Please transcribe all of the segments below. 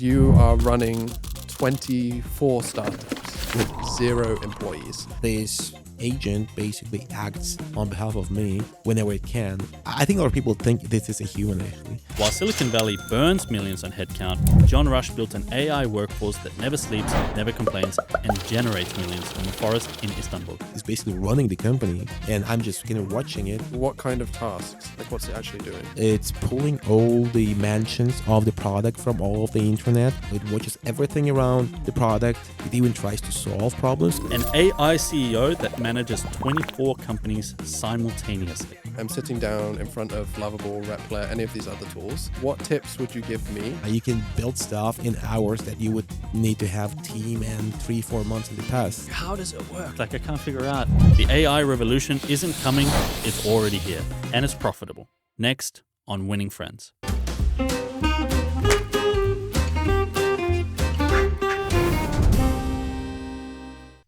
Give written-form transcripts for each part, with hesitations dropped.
You are running 24 startups with 0 employees. This agent basically acts on behalf of me whenever it can. I think a lot of people think this is a human, actually. While Silicon Valley burns millions on headcount, John Rush built an AI workforce that never sleeps, never complains, and generates millions from the forest in Istanbul. He's basically running the company, and I'm just watching it. What kind of tasks? Like, what's it actually doing? It's pulling all the mentions of the product from all of the internet. It watches everything around the product. It even tries to solve problems. An AI CEO that manages 24 companies simultaneously. I'm sitting down in front of Lovable, Replit, any of these other tools. What tips would you give me? You can build stuff in hours that you would need to have team and 3-4 months in the past. How does it work? Like, I can't figure out. The AI revolution isn't coming, it's already here. And it's profitable. Next on Winning Friends.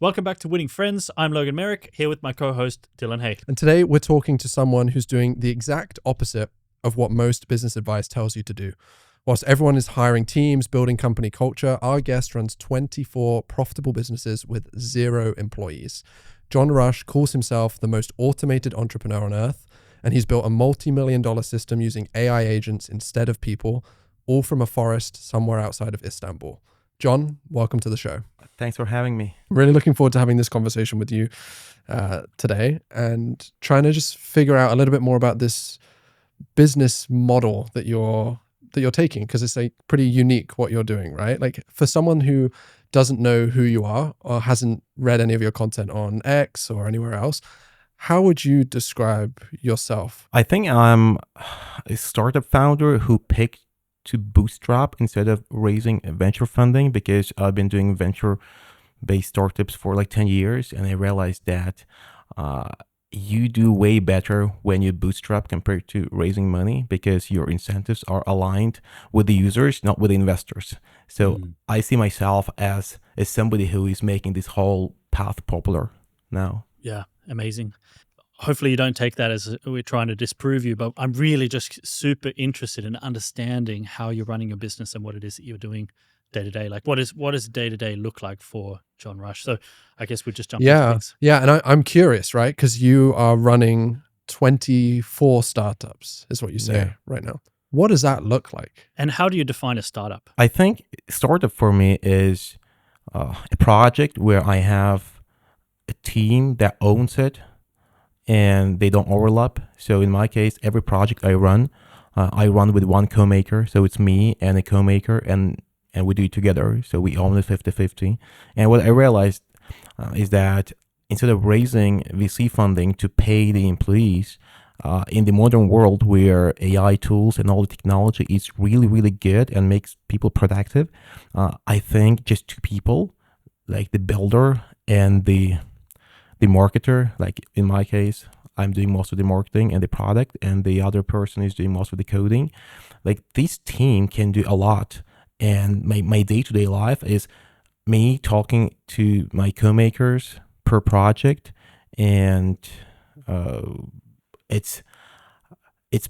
Welcome back to Winning Friends. I'm Logan Merrick, here with my co-host Dylan Hay. And today we're talking to someone who's doing the exact opposite of what most business advice tells you to do. Whilst everyone is hiring teams, building company culture, our guest runs 24 profitable businesses with 0 employees. John Rush calls himself the most automated entrepreneur on earth, and he's built a multi-million-dollar system using AI agents instead of people, all from a forest somewhere outside of Istanbul. John, welcome to the show. Thanks for having me. I'm really looking forward to having this conversation with you today and trying to just figure out a little bit more about this business model that you're taking, because it's like pretty unique what you're doing, right? Like, for someone who doesn't know who you are or hasn't read any of your content on X or anywhere else, how would you describe yourself? I think I'm a startup founder who picked to bootstrap instead of raising venture funding, because I've been doing venture-based startups for like 10 years, and I realized that you do way better when you bootstrap compared to raising money, because your incentives are aligned with the users, not with the investors. So I see myself as somebody who is making this whole path popular now. Yeah, amazing. Hopefully you don't take that as we're trying to disprove you, but I'm really just super interested in understanding how you're running your business and what it is that you're doing day to day. Like, what does day to day look like for John Rush? So I guess we just jump into things. Yeah, and I'm curious, right? Because you are running 24 startups, is what you say right now. What does that look like? And how do you define a startup? I think startup for me is a project where I have a team that owns it, and they don't overlap. So in my case, every project I run with one co-maker. So it's me and a co-maker, and we do it together. So we own it 50-50. And what I realized is that instead of raising VC funding to pay the employees, in the modern world where AI tools and all the technology is really, really good and makes people productive, I think just 2 people, like the builder and the marketer, like in my case, I'm doing most of the marketing and the product, and the other person is doing most of the coding. Like, this team can do a lot. And my day-to-day life is me talking to my co-makers per project. And it's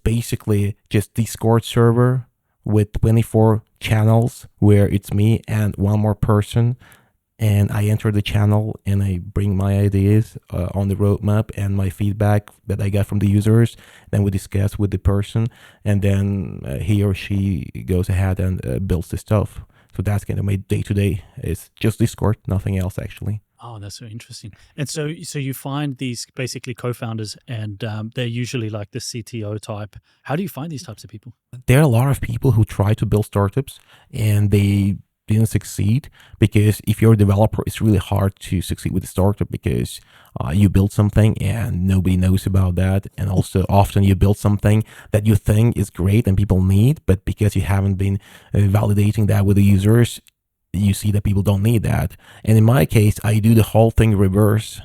basically just Discord server with 24 channels where it's me and one more person. And I enter the channel and I bring my ideas on the roadmap and my feedback that I got from the users. Then we discuss with the person, and then he or she goes ahead and builds the stuff. So that's kind of my day-to-day. It's just Discord, nothing else actually. Oh, that's so interesting. And so you find these basically co-founders, and they're usually like the CTO type. How do you find these types of people? There are a lot of people who try to build startups and they didn't succeed, because if you're a developer, it's really hard to succeed with a startup, because you build something and nobody knows about that. And also often you build something that you think is great and people need, but because you haven't been validating that with the users, you see that people don't need that. And in my case, I do the whole thing reverse.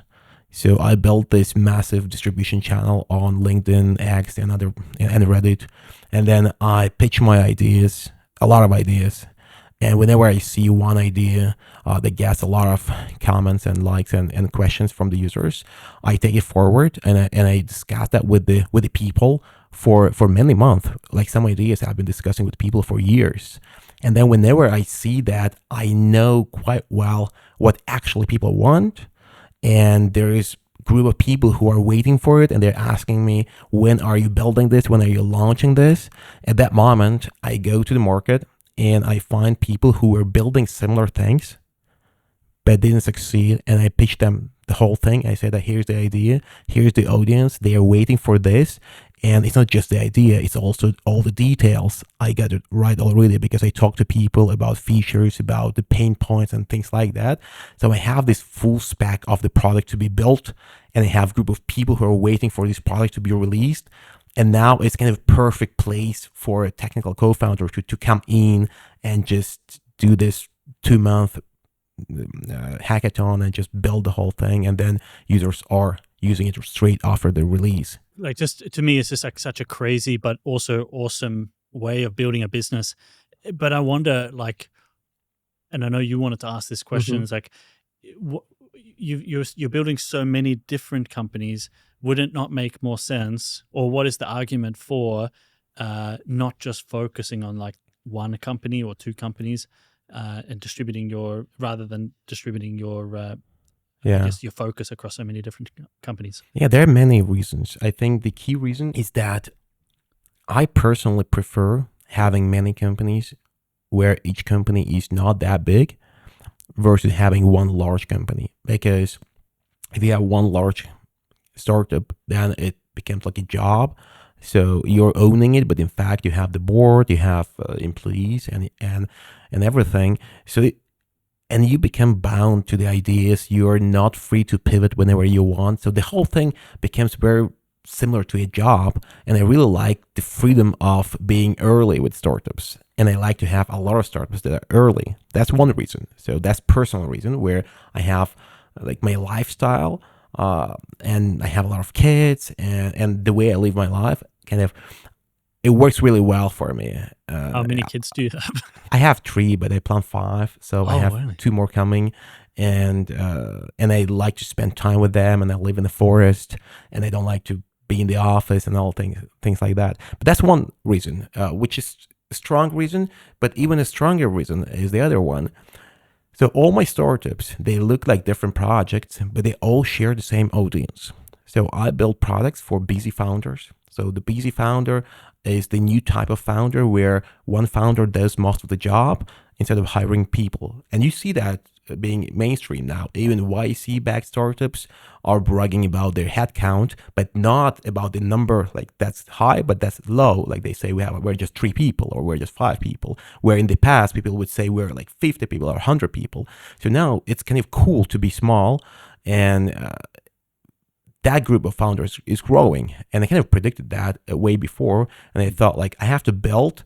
So I built this massive distribution channel on LinkedIn, X, and Reddit. And then I pitch my ideas, a lot of ideas. And whenever I see one idea that gets a lot of comments and likes and questions from the users, I take it forward and I discuss that with the people for many months. Like, some ideas I've been discussing with people for years. And then whenever I see that, I know quite well what actually people want. And there is a group of people who are waiting for it, and they're asking me, when are you building this? When are you launching this? At that moment, I go to the market and I find people who are building similar things but didn't succeed, and I pitch them the whole thing. I say that here's the idea, here's the audience, they are waiting for this, and it's not just the idea, it's also all the details. I got it right already because I talk to people about features, about the pain points and things like that. So I have this full spec of the product to be built, and I have a group of people who are waiting for this product to be released. And now it's kind of a perfect place for a technical co-founder to come in and just do this 2-month hackathon and just build the whole thing, and then users are using it straight after the release. Like, just to me, it's just like such a crazy but also awesome way of building a business. But I wonder, like, and I know you wanted to ask this question, is like, you're building so many different companies. Would it not make more sense, or what is the argument for not just focusing on like one company or two companies, and distributing rather than distributing your I guess your focus across so many different companies? Yeah, there are many reasons. I think the key reason is that I personally prefer having many companies where each company is not that big versus having one large company. Because if you have one large startup, then it becomes like a job. So you're owning it, but in fact you have the board, you have employees and everything. And you become bound to the ideas. You are not free to pivot whenever you want. So the whole thing becomes very similar to a job. And I really like the freedom of being early with startups. And I like to have a lot of startups that are early. That's one reason. So that's personal reason, where I have like my lifestyle, and I have a lot of kids, and the way I live my life kind of, it works really well for me. How many kids do you have? I have 3, but I plan 5, so I have really? 2 more coming, and I like to spend time with them, and I live in the forest, and I don't like to be in the office and all things like that. But that's one reason, which is a strong reason, but even a stronger reason is the other one. So all my startups, they look like different projects, but they all share the same audience. So I build products for busy founders. So the busy founder is the new type of founder where one founder does most of the job instead of hiring people. And you see that being mainstream now. Even YC-backed startups are bragging about their headcount, but not about the number like that's high, but that's low. Like they say we're just 3 people or we're just 5 people, where in the past people would say we're like 50 people or 100 people. So now it's kind of cool to be small, and that group of founders is growing. And I kind of predicted that way before, and I thought like I have to build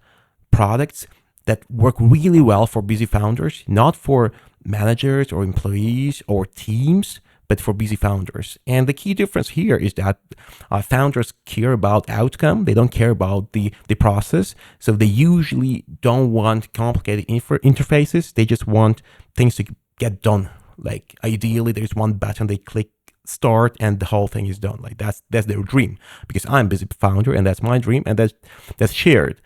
products that work really well for busy founders, not for managers or employees or teams, but for busy founders. And the key difference here is that founders care about outcome. They don't care about the process. So they usually don't want complicated interfaces. They just want things to get done. Like ideally, there's one button they click, start, and the whole thing is done. Like that's their dream, because I'm a busy founder and that's my dream, and that's shared.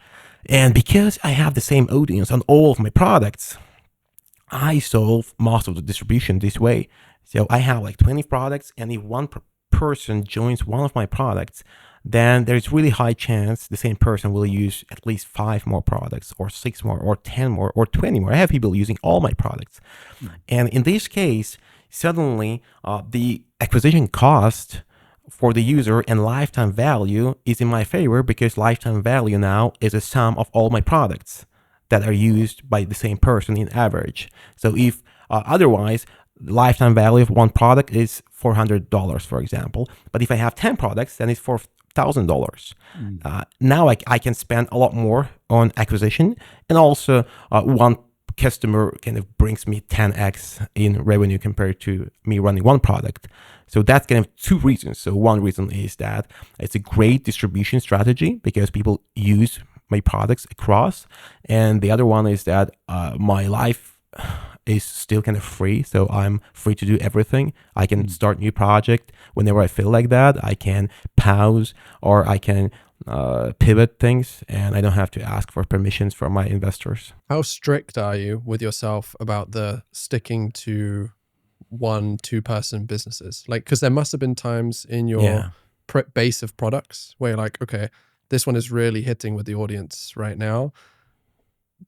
And because I have the same audience on all of my products, I solve most of the distribution this way. So I have like 20 products, and if one person joins one of my products, then there's really high chance the same person will use at least 5 more products, or 6 more, or 10 more, or 20 more. I have people using all my products. And in this case, suddenly the acquisition cost for the user and lifetime value is in my favor, because lifetime value now is a sum of all my products that are used by the same person in average. So if otherwise, lifetime value of one product is $400, for example, but if I have 10 products, then it's $4,000. Now I can spend a lot more on acquisition, and also one customer kind of brings me 10x in revenue compared to me running one product. So that's kind of 2 reasons. So one reason is that it's a great distribution strategy because people use my products across. And the other one is that my life is still kind of free. So I'm free to do everything. I can start new project whenever I feel like that. I can pause, or I can pivot things, and I don't have to ask for permissions from my investors. How strict are you with yourself about the sticking to 1-2 person businesses? Like, because there must have been times in your Yeah. base of products where you're like, okay, this one is really hitting with the audience right now.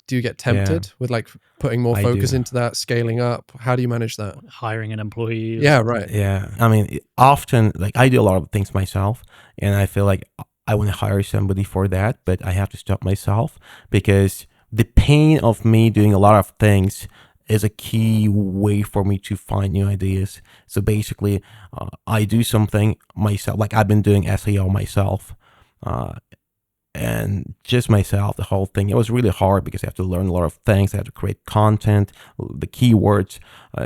Do you get tempted with like putting more I focus do. into that, scaling up? How do you manage that? Hiring an employee. or Yeah, something. right. Yeah. I mean, often, like, I do a lot of things myself, and I feel like I want to hire somebody for that, but I have to stop myself because the pain of me doing a lot of things is a key way for me to find new ideas. So basically, I do something myself, like I've been doing SEO myself. And just myself, the whole thing. It was really hard because I have to learn a lot of things. I have to create content, the keywords.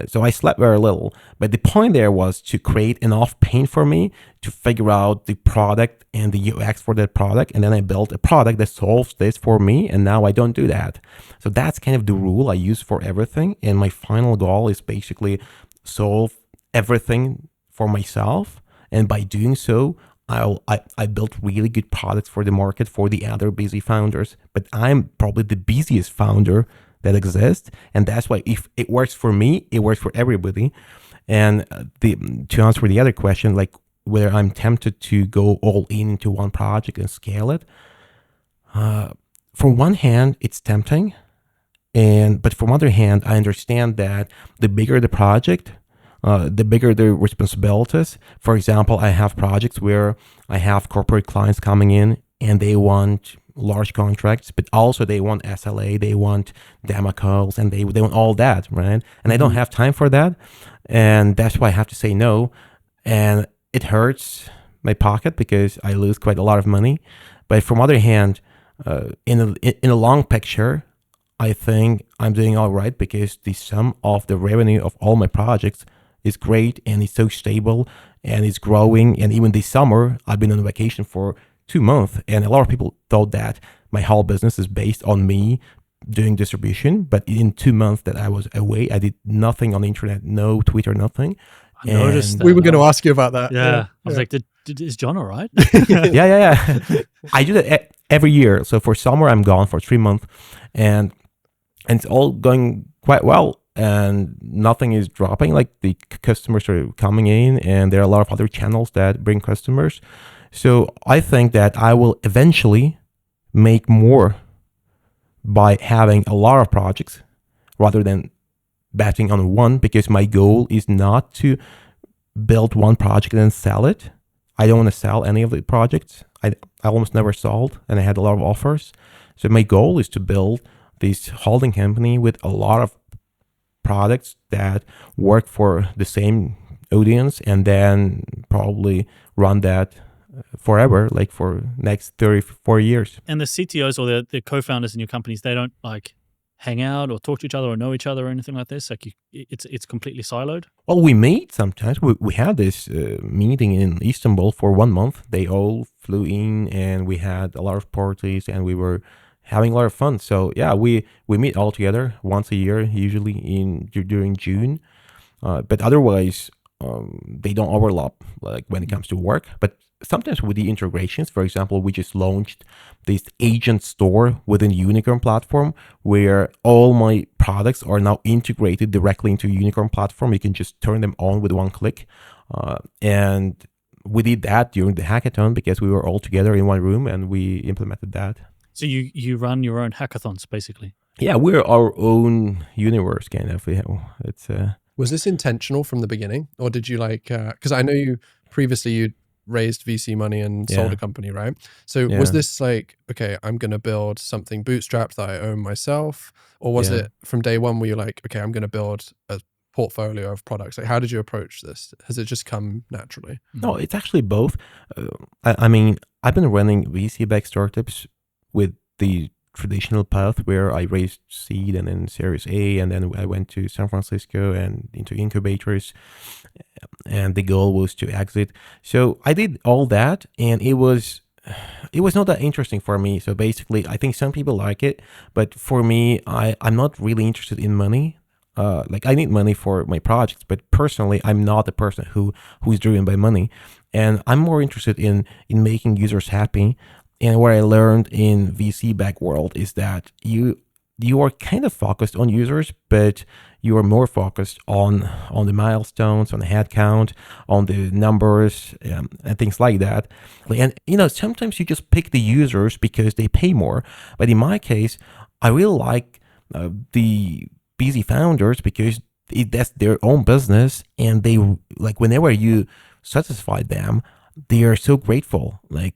So I slept very little. But the point there was to create enough pain for me to figure out the product and the UX for that product. And then I built a product that solves this for me. And now I don't do that. So that's kind of the rule I use for everything. And my final goal is basically solve everything for myself. And by doing so, I built really good products for the market for the other busy founders, but I'm probably the busiest founder that exists, and that's why if it works for me, it works for everybody. And to answer the other question, like whether I'm tempted to go all in into one project and scale it, from one hand, it's tempting, but from other hand, I understand that the bigger the project, the bigger the responsibilities. For example, I have projects where I have corporate clients coming in and they want large contracts, but also they want SLA, they want demo calls, and they want all that, right? And I don't have time for that. And that's why I have to say no. And it hurts my pocket because I lose quite a lot of money. But from other hand, in a long picture, I think I'm doing all right because the sum of the revenue of all my projects is great and it's so stable and it's growing. And even this summer, I've been on vacation for 2 months, and a lot of people thought that my whole business is based on me doing distribution. But in 2 months that I was away, I did nothing on the internet, no Twitter, nothing. I noticed that. We were going to ask you about that. Yeah. I was like, is John all right? Yeah. I do that every year. So for summer, I'm gone for 3 months, and it's all going quite well. And nothing is dropping. Like the customers are coming in, and there are a lot of other channels that bring customers. So I think that I will eventually make more by having a lot of projects rather than betting on one, because my goal is not to build one project and then sell it. I don't want to sell any of the projects. I almost never sold, and I had a lot of offers. So my goal is to build this holding company with a lot of products that work for the same audience, and then probably run that forever, like for next 34 years. And the CTOs or the co-founders in your companies, they don't like hang out or talk to each other or know each other or anything like this? Like it's completely siloed? Well, we meet sometimes. We had this meeting in Istanbul for 1 month. They all flew in, and we had a lot of parties, and we were having a lot of fun. So yeah, we meet all together once a year, usually during June. But otherwise, they don't overlap like when it comes to work. But sometimes with the integrations, for example, we just launched this agent store within Unicorn platform where all my products are now integrated directly into Unicorn platform. You can just turn them on with one click. And we did that during the hackathon because we were all together in one room, and we implemented that. So you run your own hackathons, basically? Yeah, we're our own universe, kind of. It's Was this intentional from the beginning, or did you like? Because I know you raised VC money and sold a company, right? So was this like, okay, I'm going to build something bootstrapped that I own myself, or was it from day one where you're like, okay, I'm going to build a portfolio of products? Like, how did you approach this? Has it just come naturally? No, it's actually both. I mean, I've been running VC-backed startups with the traditional path where I raised seed and then Series A, and then I went to San Francisco and into incubators, and the goal was to exit. So I did all that, and it was not that interesting for me. So basically, I think some people like it, but for me, I'm not really interested in money. Like I need money for my projects, but personally, I'm not the person who's driven by money, and I'm more interested in making users happy. And what I learned in VC back world is that you are kind of focused on users, but you are more focused on the milestones, on the headcount, on the numbers, and things like that. And sometimes you just pick the users because they pay more. But in my case, I really like the busy founders because that's their own business, and they like whenever you satisfy them, they are so grateful. Like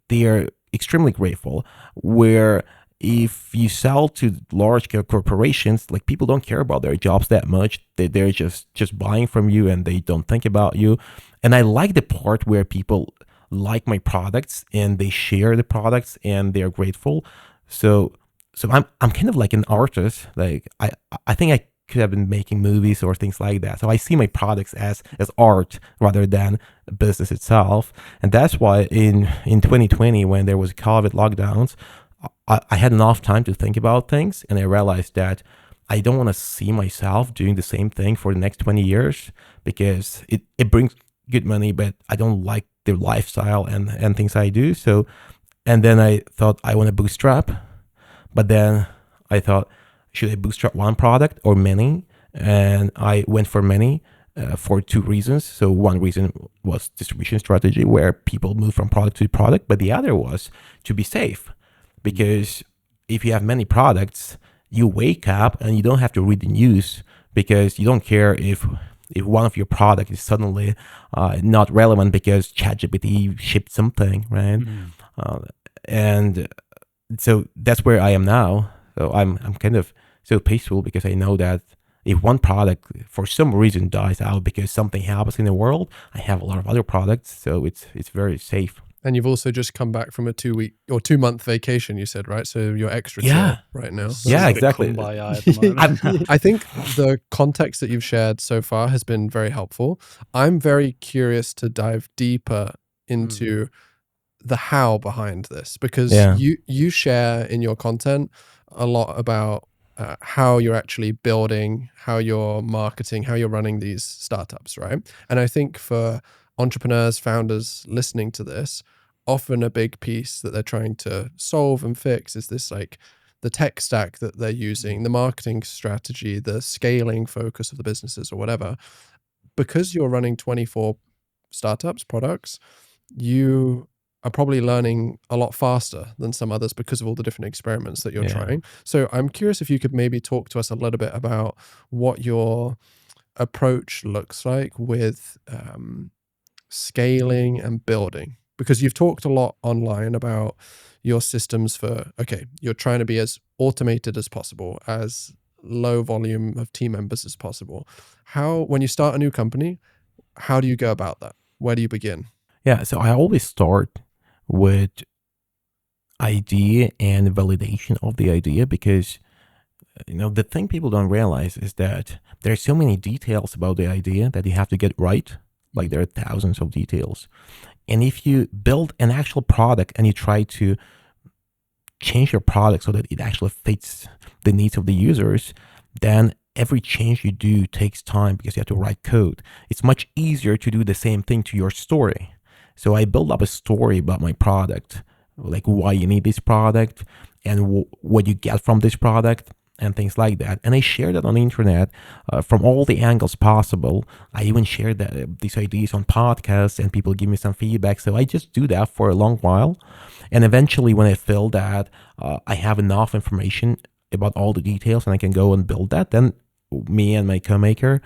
they are extremely grateful. Where if you sell to large corporations, like people don't care about their jobs that much. They're just buying from you and they don't think about you. And I like the part where people like my products and they share the products and they're grateful. So I'm kind of like an artist. Like I think I could have been making movies or things like that. So I see my products as art rather than a business itself. And that's why in 2020, when there was COVID lockdowns, I had enough time to think about things, and I realized that I don't want to see myself doing the same thing for the next 20 years because it brings good money, but I don't like the lifestyle and things I do. So, and then I thought I want to bootstrap, but then I thought, should I bootstrap one product or many? And I went for many for two reasons. So one reason was distribution strategy, where people move from product to product, but the other was to be safe. Because if you have many products, you wake up and you don't have to read the news because you don't care if one of your products is suddenly not relevant because ChatGPT shipped something, right? And so that's where I am now. So I'm kind of so peaceful because I know that if one product for some reason dies out because something happens in the world, I have a lot of other products, so it's very safe. And you've also just come back from a 2-week or 2-month vacation, you said, right? So you're extra chill right now. Yeah, exactly. I think the context that you've shared so far has been very helpful. I'm very curious to dive deeper into the how behind this, because you share in your content a lot about how you're actually building, how you're marketing, how you're running these startups, right? And I think for entrepreneurs, founders listening to this, often a big piece that they're trying to solve and fix is this, like the tech stack that they're using, the marketing strategy, the scaling focus of the businesses or whatever. Because you're running 24 startups, products, you are probably learning a lot faster than some others because of all the different experiments that you're trying. So I'm curious if you could maybe talk to us a little bit about what your approach looks like with scaling and building, because you've talked a lot online about your systems for, okay, you're trying to be as automated as possible, as low volume of team members as possible. How, when you start a new company, how do you go about that? Where do you begin? Yeah, so I always start with idea and validation of the idea, because the thing people don't realize is that there's so many details about the idea that you have to get right. Like there are thousands of details. And if you build an actual product and you try to change your product so that it actually fits the needs of the users, then every change you do takes time because you have to write code. It's much easier to do the same thing to your story. So I build up a story about my product, like why you need this product and what you get from this product and things like that. And I share that on the internet from all the angles possible. I even share these ideas on podcasts and people give me some feedback. So I just do that for a long while. And eventually when I feel that I have enough information about all the details and I can go and build that, then me and my co-maker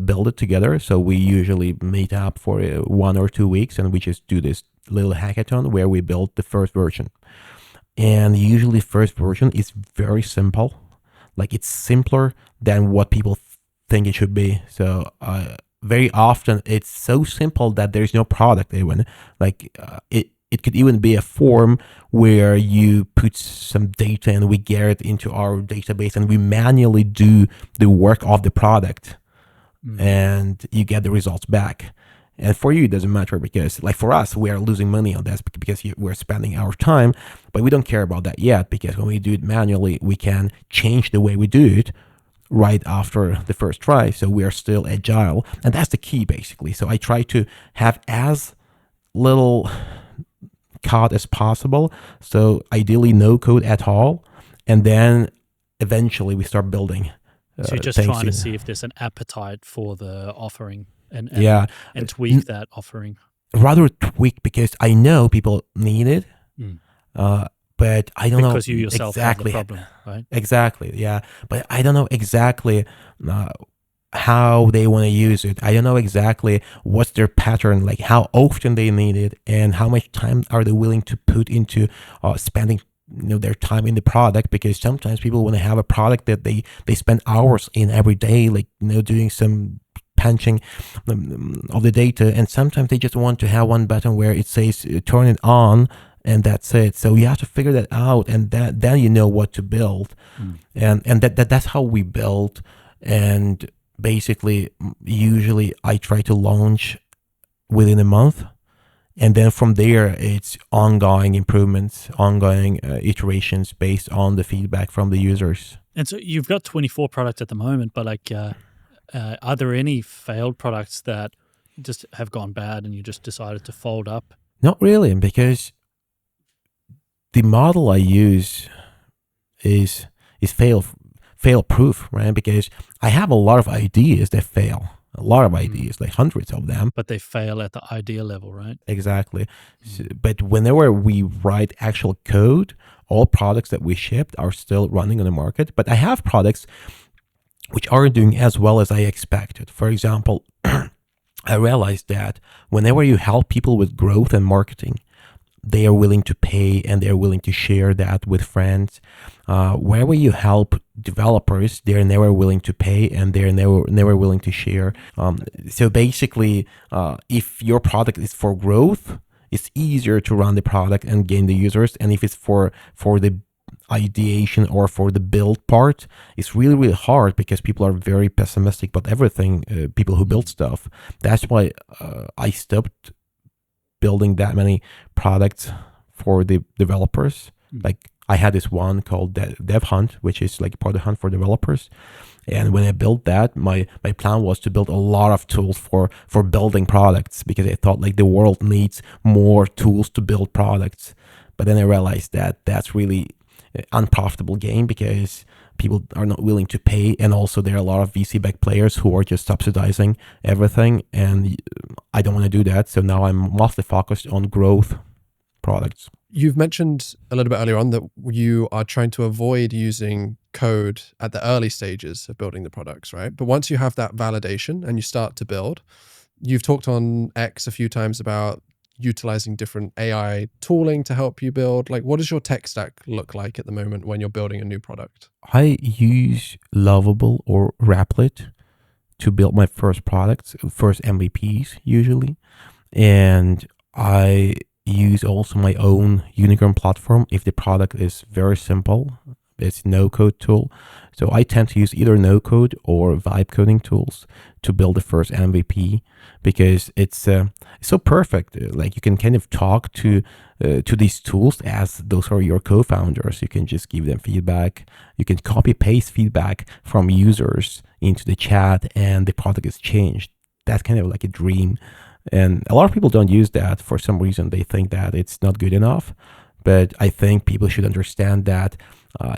build it together. So we usually meet up for 1 or 2 weeks and we just do this little hackathon where we build the first version. And usually first version is very simple. Like it's simpler than what people think it should be. So very often it's so simple that there's no product even. Like it could even be a form where you put some data and we get it into our database and we manually do the work of the product and you get the results back. And for you, it doesn't matter because, like for us, we are losing money on this because we're spending our time, but we don't care about that yet because when we do it manually, we can change the way we do it right after the first try. So we are still agile, and that's the key basically. So I try to have as little code as possible. So ideally no code at all. And then eventually we start building. So you're just things trying to in- see if there's an appetite for the offering and Yeah. tweak that offering. Rather tweak, because I know people need it, but I don't know Because you yourself have the exactly. problem, right? Exactly, yeah. But I don't know exactly how they want to use it. I don't know exactly what's their pattern, like how often they need it, and how much time are they willing to put into spending their time in the product. Because sometimes people want to have a product that they spend hours in every day, like doing some punching of the data, and sometimes they just want to have one button where it says turn it on, and that's it. So you have to figure that out, and then you know what to build. And that's how we build. And basically, usually I try to launch within a month, and then from there it's ongoing improvements, ongoing iterations based on the feedback from the users. And so you've got 24 products at the moment, but like, are there any failed products that just have gone bad and you just decided to fold up? Not really, because the model I use is fail proof, right? Because I have a lot of ideas that fail, a lot of ideas, like hundreds of them. But they fail at the idea level, right? Exactly. But whenever we write actual code, all products that we shipped are still running on the market. But I have products which aren't doing as well as I expected. For example, I realized that whenever you help people with growth and marketing, they are willing to pay and they're willing to share that with friends. Wherever you help developers, they're never willing to pay and they're never willing to share. So basically, if your product is for growth, it's easier to run the product and gain the users. And if it's for the ideation or for the build part, it's really, really hard because people are very pessimistic about everything, people who build stuff. That's why I stopped building that many products for the developers. Like I had this one called Dev Hunt, which is like product hunt for developers. And when I built that, my plan was to build a lot of tools for building products, because I thought like the world needs more tools to build products. But then I realized that that's really unprofitable game, because people are not willing to pay, and also there are a lot of VC-backed players who are just subsidizing everything, and I don't want to do that. So now I'm mostly focused on growth products. You've mentioned a little bit earlier on that you are trying to avoid using code at the early stages of building the products, right? But once you have that validation and you start to build, you've talked on X a few times about utilizing different AI tooling to help you build. Like, what does your tech stack look like at the moment when you're building a new product? I use Lovable or Replit to build my first products, first MVPs usually. And I use also my own Unicorn platform if the product is very simple. It's no-code tool. So I tend to use either no-code or vibe coding tools to build the first MVP, because it's so perfect. Like you can kind of talk to these tools as those are your co-founders. You can just give them feedback. You can copy-paste feedback from users into the chat, and the product is changed. That's kind of like a dream. And a lot of people don't use that for some reason. They think that it's not good enough. But I think people should understand that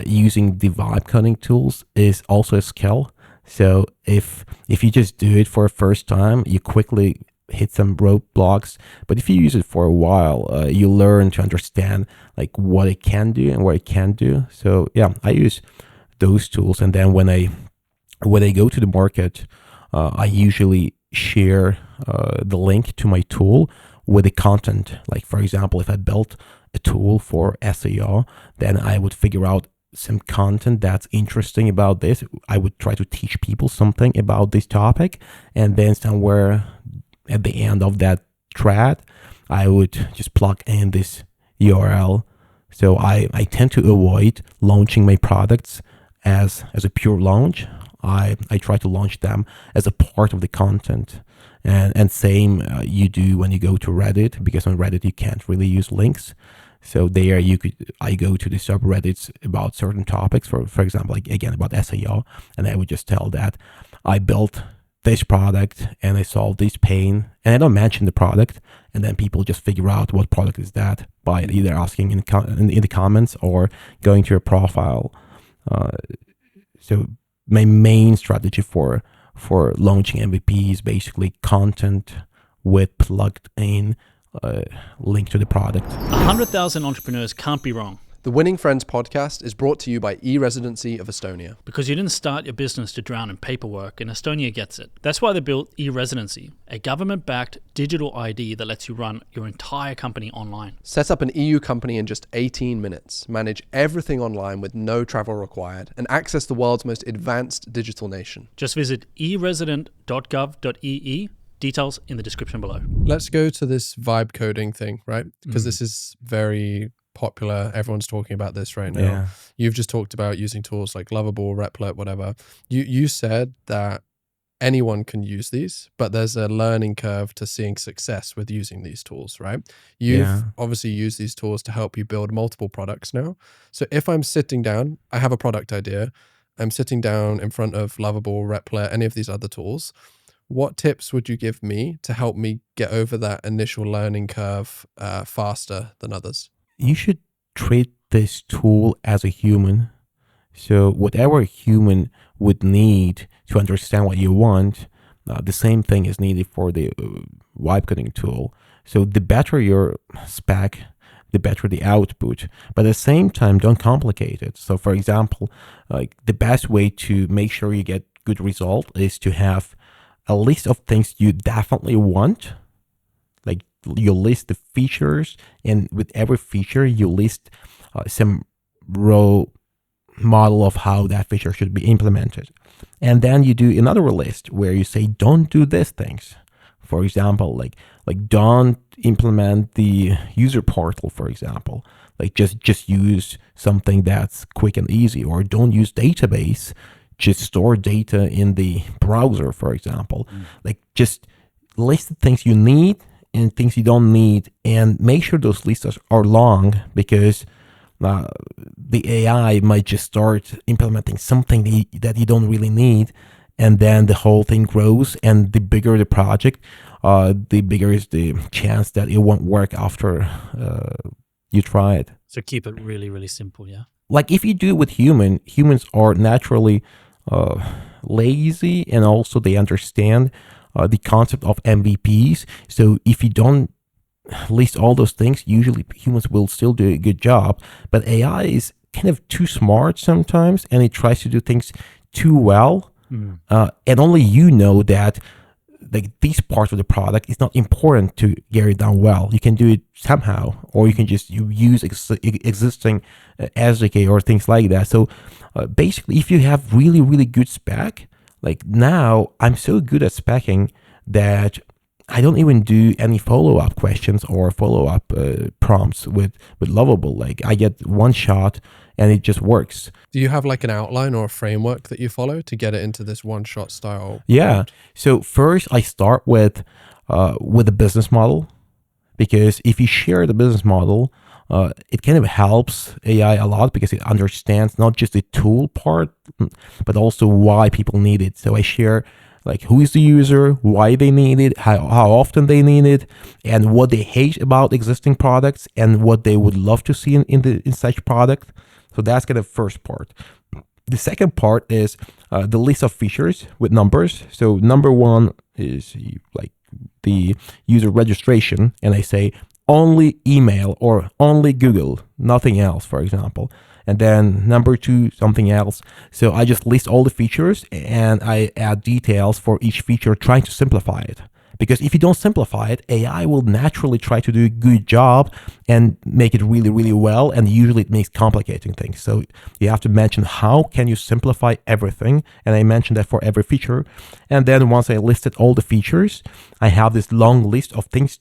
using the vibe coding tools is also a skill. So if you just do it for a first time, you quickly hit some roadblocks. But if you use it for a while, you learn to understand like what it can do and what it can't do. So yeah, I use those tools. And then when I go to the market, I usually share the link to my tool with the content. Like for example, if I built a tool for SEO, then I would figure out some content that's interesting about this. I would try to teach people something about this topic, and then somewhere at the end of that thread, I would just plug in this URL. So I tend to avoid launching my products as a pure launch. I try to launch them as a part of the content. And same you do when you go to Reddit, because on Reddit you can't really use links. So there I go to the subreddits about certain topics, for example, like again about SEO, and I would just tell that I built this product and I solved this pain, and I don't mention the product, and then people just figure out what product is that by either asking in the comments or going to your profile. So my main strategy for launching MVP is basically content with plugged in link to the product. 100,000 entrepreneurs can't be wrong. The Winning Friends podcast is brought to you by e-Residency of Estonia. Because you didn't start your business to drown in paperwork, and Estonia gets it. That's why they built e-Residency, a government-backed digital ID that lets you run your entire company online. Set up an EU company in just 18 minutes, manage everything online with no travel required, and access the world's most advanced digital nation. Just visit eresident.gov.ee. Details in the description below. Let's go to this vibe coding thing, right? Because this is very popular. Everyone's talking about this right now. Yeah. You've just talked about using tools like Lovable, Replit, whatever. You said that anyone can use these, but there's a learning curve to seeing success with using these tools, right? You've obviously used these tools to help you build multiple products now. So if I'm sitting down, I have a product idea, I'm sitting down in front of Lovable, Replit, any of these other tools, what tips would you give me to help me get over that initial learning curve faster than others? You should treat this tool as a human. So whatever a human would need to understand what you want, the same thing is needed for the vibe coding tool. So the better your spec, the better the output. But at the same time, don't complicate it. So for example, like the best way to make sure you get good result is to have a list of things you definitely want. Like you list the features, and with every feature you list some raw model of how that feature should be implemented. And then you do another list where you say, don't do these things. For example, like don't implement the user portal, for example. Like just use something that's quick and easy, or don't use database. Just store data in the browser, for example. Like just list the things you need and things you don't need, and make sure those lists are long, because the AI might just start implementing something that you don't really need, and then the whole thing grows, and the bigger the project, the bigger is the chance that it won't work after you try it. So keep it really, really simple, yeah? Like if you do it with humans are naturally lazy, and also they understand the concept of MVPs. So if you don't list all those things, usually humans will still do a good job. But AI is kind of too smart sometimes, and it tries to do things too well. And only you know that like this part of the product is not important to get it done well. You can do it somehow, or you can just use existing SDK or things like that. So basically, if you have really, really good spec, like now I'm so good at speccing that I don't even do any follow-up questions or follow-up prompts with Lovable. Like I get one shot and it just works. Do you have like an outline or a framework that you follow to get it into this one-shot style? Yeah. So first I start with a business model, because if you share the business model, it kind of helps AI a lot, because it understands not just the tool part, but also why people need it. So I share like who is the user, why they need it, how often they need it, and what they hate about existing products, and what they would love to see in such product. So that's kind of first part. The second part is the list of features with numbers. So number one is like the user registration, and I say only email or only Google, nothing else, for example. And then number two, something else. So I just list all the features, and I add details for each feature, trying to simplify it. Because if you don't simplify it, AI will naturally try to do a good job and make it really, really well. And usually it makes complicating things. So you have to mention how can you simplify everything. And I mentioned that for every feature. And then once I listed all the features, I have this long list of things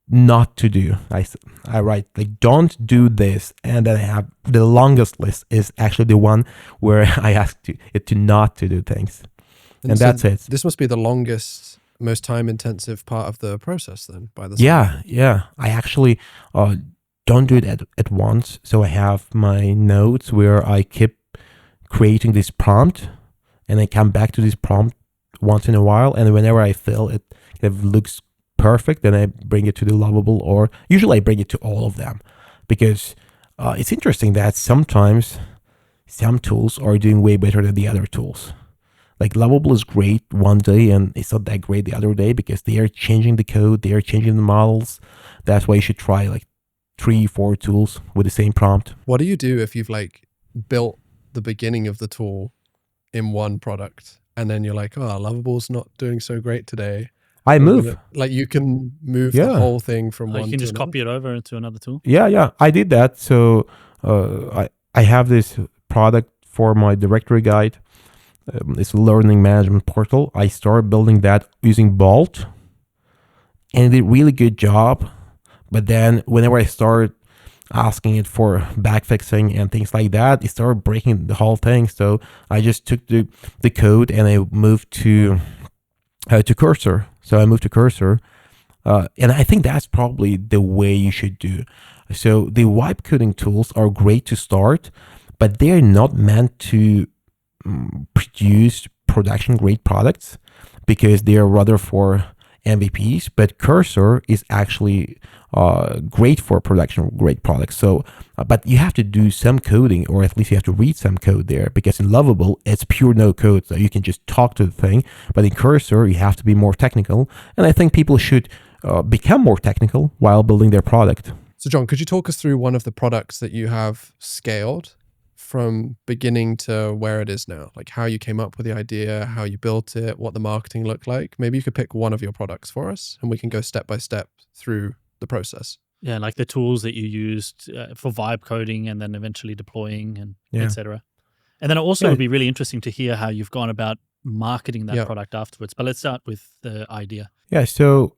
not to do. I write like, don't do this. And then I have the longest list is actually the one where I ask it to not to do things. And so that's it. This must be the longest, most time-intensive part of the process then, by the Yeah. I actually don't do it at once. So I have my notes where I keep creating this prompt, and I come back to this prompt once in a while. And whenever I feel it kind of looks perfect, then I bring it to the Lovable, or usually I bring it to all of them, because it's interesting that sometimes some tools are doing way better than the other tools. Like Lovable is great one day and it's not that great the other day because they are changing the code, they are changing the models. That's why you should try like 3-4 tools with the same prompt. What do you do if you've like built the beginning of the tool in one product and then you're like, oh, Lovable's not doing so great today? I move. Like you can move the whole thing from one to You can just another? copy it over into another tool. Yeah, I did that. So I have this product for my directory guide. It's a learning management portal. I started building that using Bolt, and it did a really good job. But then whenever I started asking it for backfixing and things like that, it started breaking the whole thing. So I just took the code and I moved to Cursor. So I moved to Cursor, and I think that's probably the way you should do. So the wipe coding tools are great to start, but they're not meant to produce production grade products because they are rather for MVPs. But Cursor is actually great for production grade products. So, but you have to do some coding, or at least you have to read some code there, because in Lovable it's pure no code, so you can just talk to the thing. But in Cursor you have to be more technical, and I think people should become more technical while building their product. So John, could you talk us through one of the products that you have scaled from beginning to where it is now? Like how you came up with the idea, how you built it, what the marketing looked like. Maybe you could pick one of your products for us and we can go step by step through the process. Yeah, like the tools that you used for vibe coding and then eventually deploying and etc. And then it also would be really interesting to hear how you've gone about marketing that product afterwards. But let's start with the idea. Yeah, so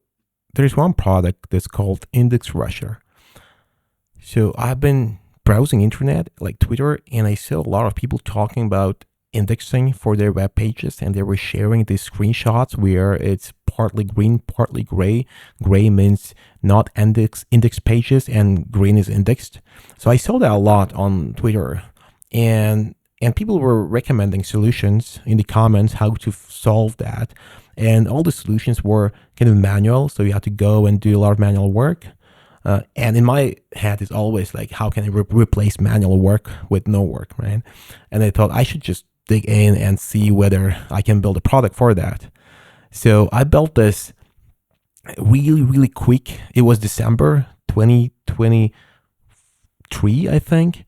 there's one product that's called Index Rusher. So I've been browsing internet like Twitter, and I saw a lot of people talking about indexing for their web pages, and they were sharing these screenshots where it's partly green, partly gray. Gray means not index pages, and green is indexed. So I saw that a lot on Twitter, and people were recommending solutions in the comments how to solve that. And all the solutions were kind of manual, so you had to go and do a lot of manual work. And in my head, it's always like, how can I replace manual work with no work, right? And I thought I should just dig in and see whether I can build a product for that. So I built this really, really quick. It was December 2023, I think,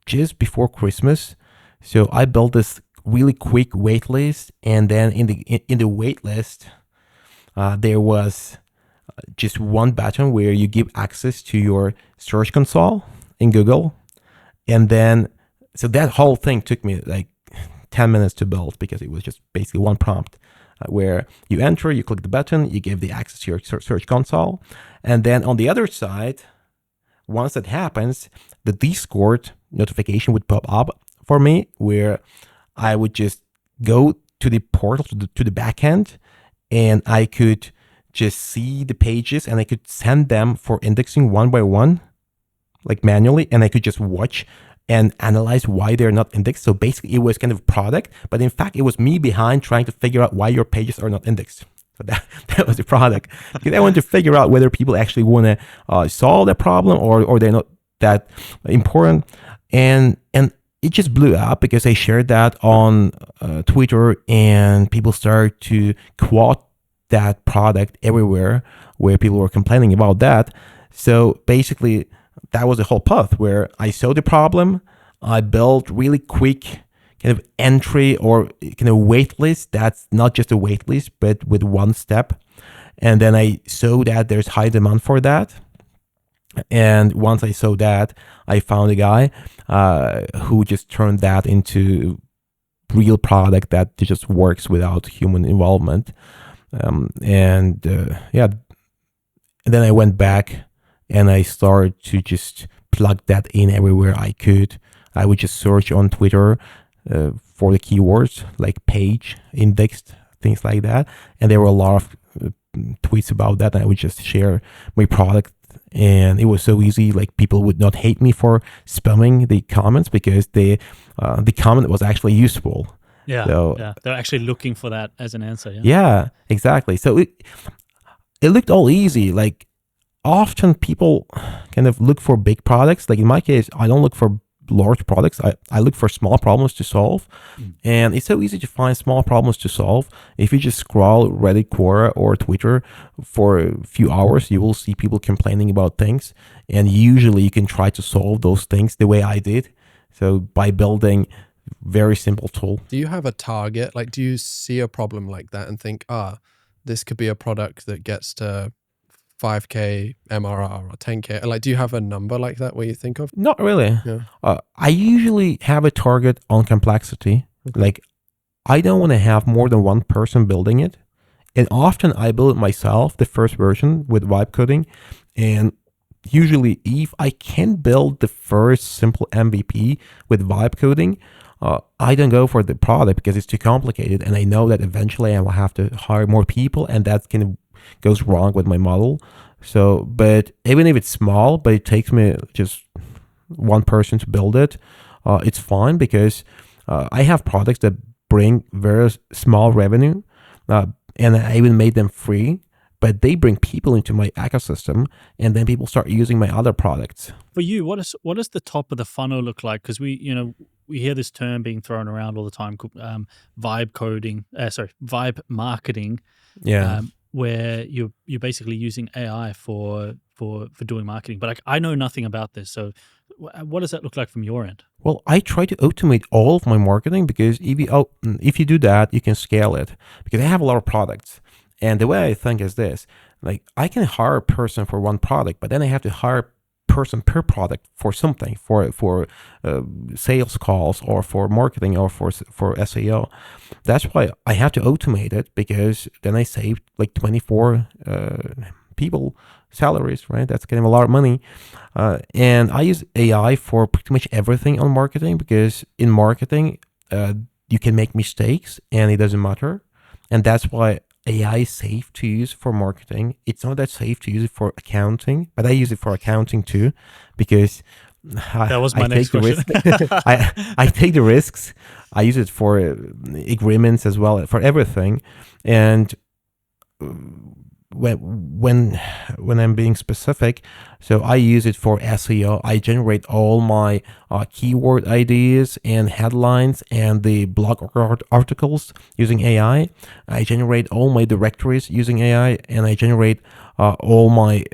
just before Christmas. So I built this really quick wait list, and then in the wait list, there was just one button where you give access to your search console in Google. And then, so that whole thing took me like 10 minutes to build, because it was just basically one prompt where you enter, you click the button, you give the access to your search console. And then on the other side, once that happens, the Discord notification would pop up for me, where I would just go to the portal, to the backend, and I could just see the pages, and I could send them for indexing one by one, like manually, and I could just watch and analyze why they're not indexed. So basically it was kind of product, but in fact it was me behind trying to figure out why your pages are not indexed. So that was the product. Because I wanted to figure out whether people actually want to solve that problem or they're not that important. And it just blew up because I shared that on Twitter, and people started to quote that product everywhere where people were complaining about that. So basically that was the whole path where I saw the problem. I built really quick kind of entry or kind of wait list. That's not just a wait list, but with one step. And then I saw that there's high demand for that. And once I saw that, I found a guy who just turned that into real product that just works without human involvement. And then I went back and I started to just plug that in everywhere I could. I would just search on Twitter for the keywords like page, indexed, things like that. And there were a lot of tweets about that. And I would just share my product. And it was so easy. Like, people would not hate me for spamming the comments because the comment was actually useful. Yeah, so, they're actually looking for that as an answer. Yeah, exactly. So it looked all easy. Like often people kind of look for big products. Like in my case, I don't look for large products. I look for small problems to solve. And it's so easy to find small problems to solve. If you just scroll Reddit, Quora, or Twitter for a few hours, you will see people complaining about things. And usually you can try to solve those things the way I did. So by building very simple tool. Do you have a target? Like, do you see a problem like that and think, this could be a product that gets to 5K MRR or 10K? Like, do you have a number like that where you think of? Not really. Yeah. I usually have a target on complexity. Okay. Like, I don't want to have more than one person building it. And often I build it myself, the first version with vibe coding. And usually if I can build the first simple MVP with vibe coding, I don't go for the product because it's too complicated. And I know that eventually I will have to hire more people, and that kind of goes wrong with my model. So, but even if it's small, but it takes me just one person to build it, it's fine because I have products that bring very small revenue, and I even made them free, but they bring people into my ecosystem, and then people start using my other products. For you, what does the top of the funnel look like? Because we hear this term being thrown around all the time, vibe marketing. Yeah. Where you're basically using AI for doing marketing. But like, I know nothing about this. So what does that look like from your end? Well, I try to automate all of my marketing because if you do that, you can scale it, because I have a lot of products. And the way I think is this, like I can hire a person for one product, but then I have to hire a person per product for something, for sales calls or for marketing or for SEO. That's why I have to automate it, because then I save like 24 people salaries, right? That's kind of a lot of money. And I use AI for pretty much everything on marketing, because in marketing, you can make mistakes and it doesn't matter. And that's why AI is safe to use for marketing. It's not that safe to use it for accounting, but I use it for accounting too, because that was my next question. I take the risks. I use it for agreements as well, for everything. And when I'm being specific, so I use it for SEO. I generate all my keyword ideas and headlines and the blog articles using AI. I generate all my directories using AI, and I generate all my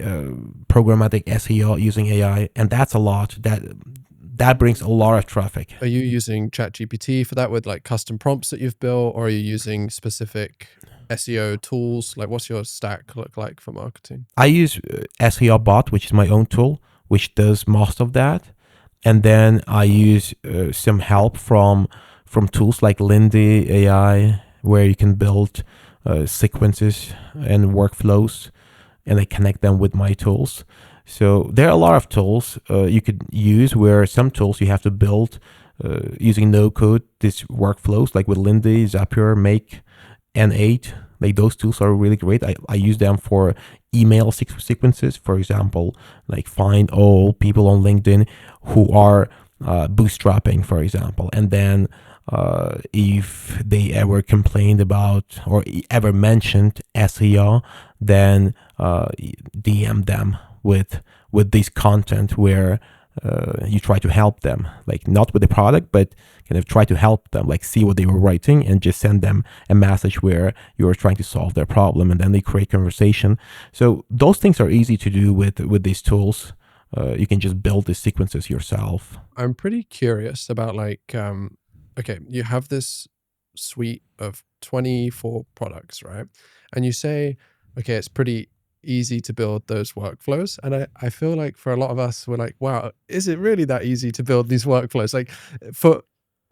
programmatic SEO using AI, and that's a lot. That brings a lot of traffic. Are you using ChatGPT for that with like custom prompts that you've built, or are you using specific SEO tools? Like, what's your stack look like for marketing? I use SEO Bot, which is my own tool, which does most of that. And then I use some help from tools like Lindy AI, where you can build sequences and workflows, and I connect them with my tools. So there are a lot of tools you could use, where some tools you have to build using no code, these workflows, like with Lindy, Zapier, Make, N8. Like those tools are really great. I use them for email sequences, for example, like find all people on LinkedIn who are bootstrapping, for example. And then if they ever complained about or ever mentioned SEO, then DM them with this content where you try to help them, like not with the product, but kind of try to help them, like see what they were writing and just send them a message where you're trying to solve their problem, and then they create conversation. So those things are easy to do with these tools. You can just build the sequences yourself. I'm pretty curious about like, okay, you have this suite of 24 products, right? And you say, okay, it's pretty easy to build those workflows. And I feel like for a lot of us, we're like, wow, is it really that easy to build these workflows? Like for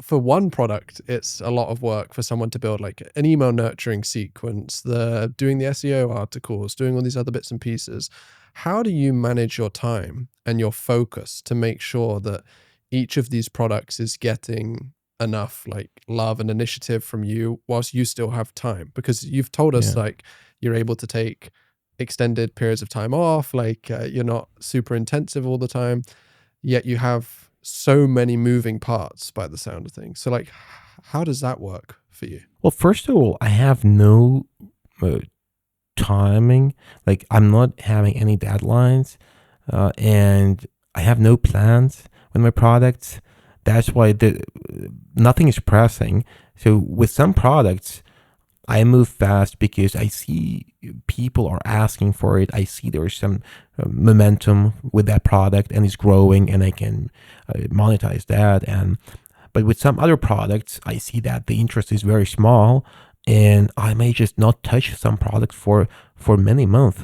one product, it's a lot of work for someone to build like an email nurturing sequence, doing the SEO articles, doing all these other bits and pieces. How do you manage your time and your focus to make sure that each of these products is getting enough like love and initiative from you whilst you still have time? Because you've told us like you're able to take extended periods of time off, like you're not super intensive all the time, yet you have so many moving parts by the sound of things. So like, how does that work for you? Well, first of all, I have no timing. Like I'm not having any deadlines, and I have no plans with my products. That's why nothing is pressing. So with some products, I move fast because I see people are asking for it. I see there's some momentum with that product and it's growing, and I can monetize that. But with some other products, I see that the interest is very small, and I may just not touch some products for many months.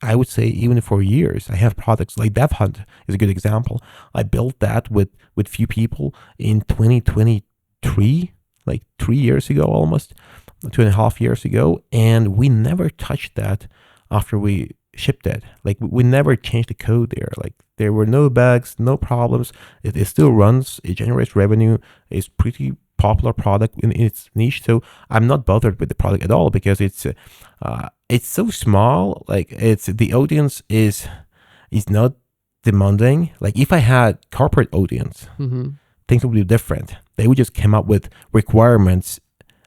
I would say even for years. I have products like DevHunt is a good example. I built that with few people in 2023, like 3 years ago, almost 2.5 years ago, and we never touched that after we shipped it. Like we never changed the code there. Like there were no bugs, no problems. It still runs. It generates revenue. It's pretty popular product in its niche. So I'm not bothered with the product at all because it's so small. Like the audience is not demanding. Like if I had corporate audience, things would be different. They would just come up with requirements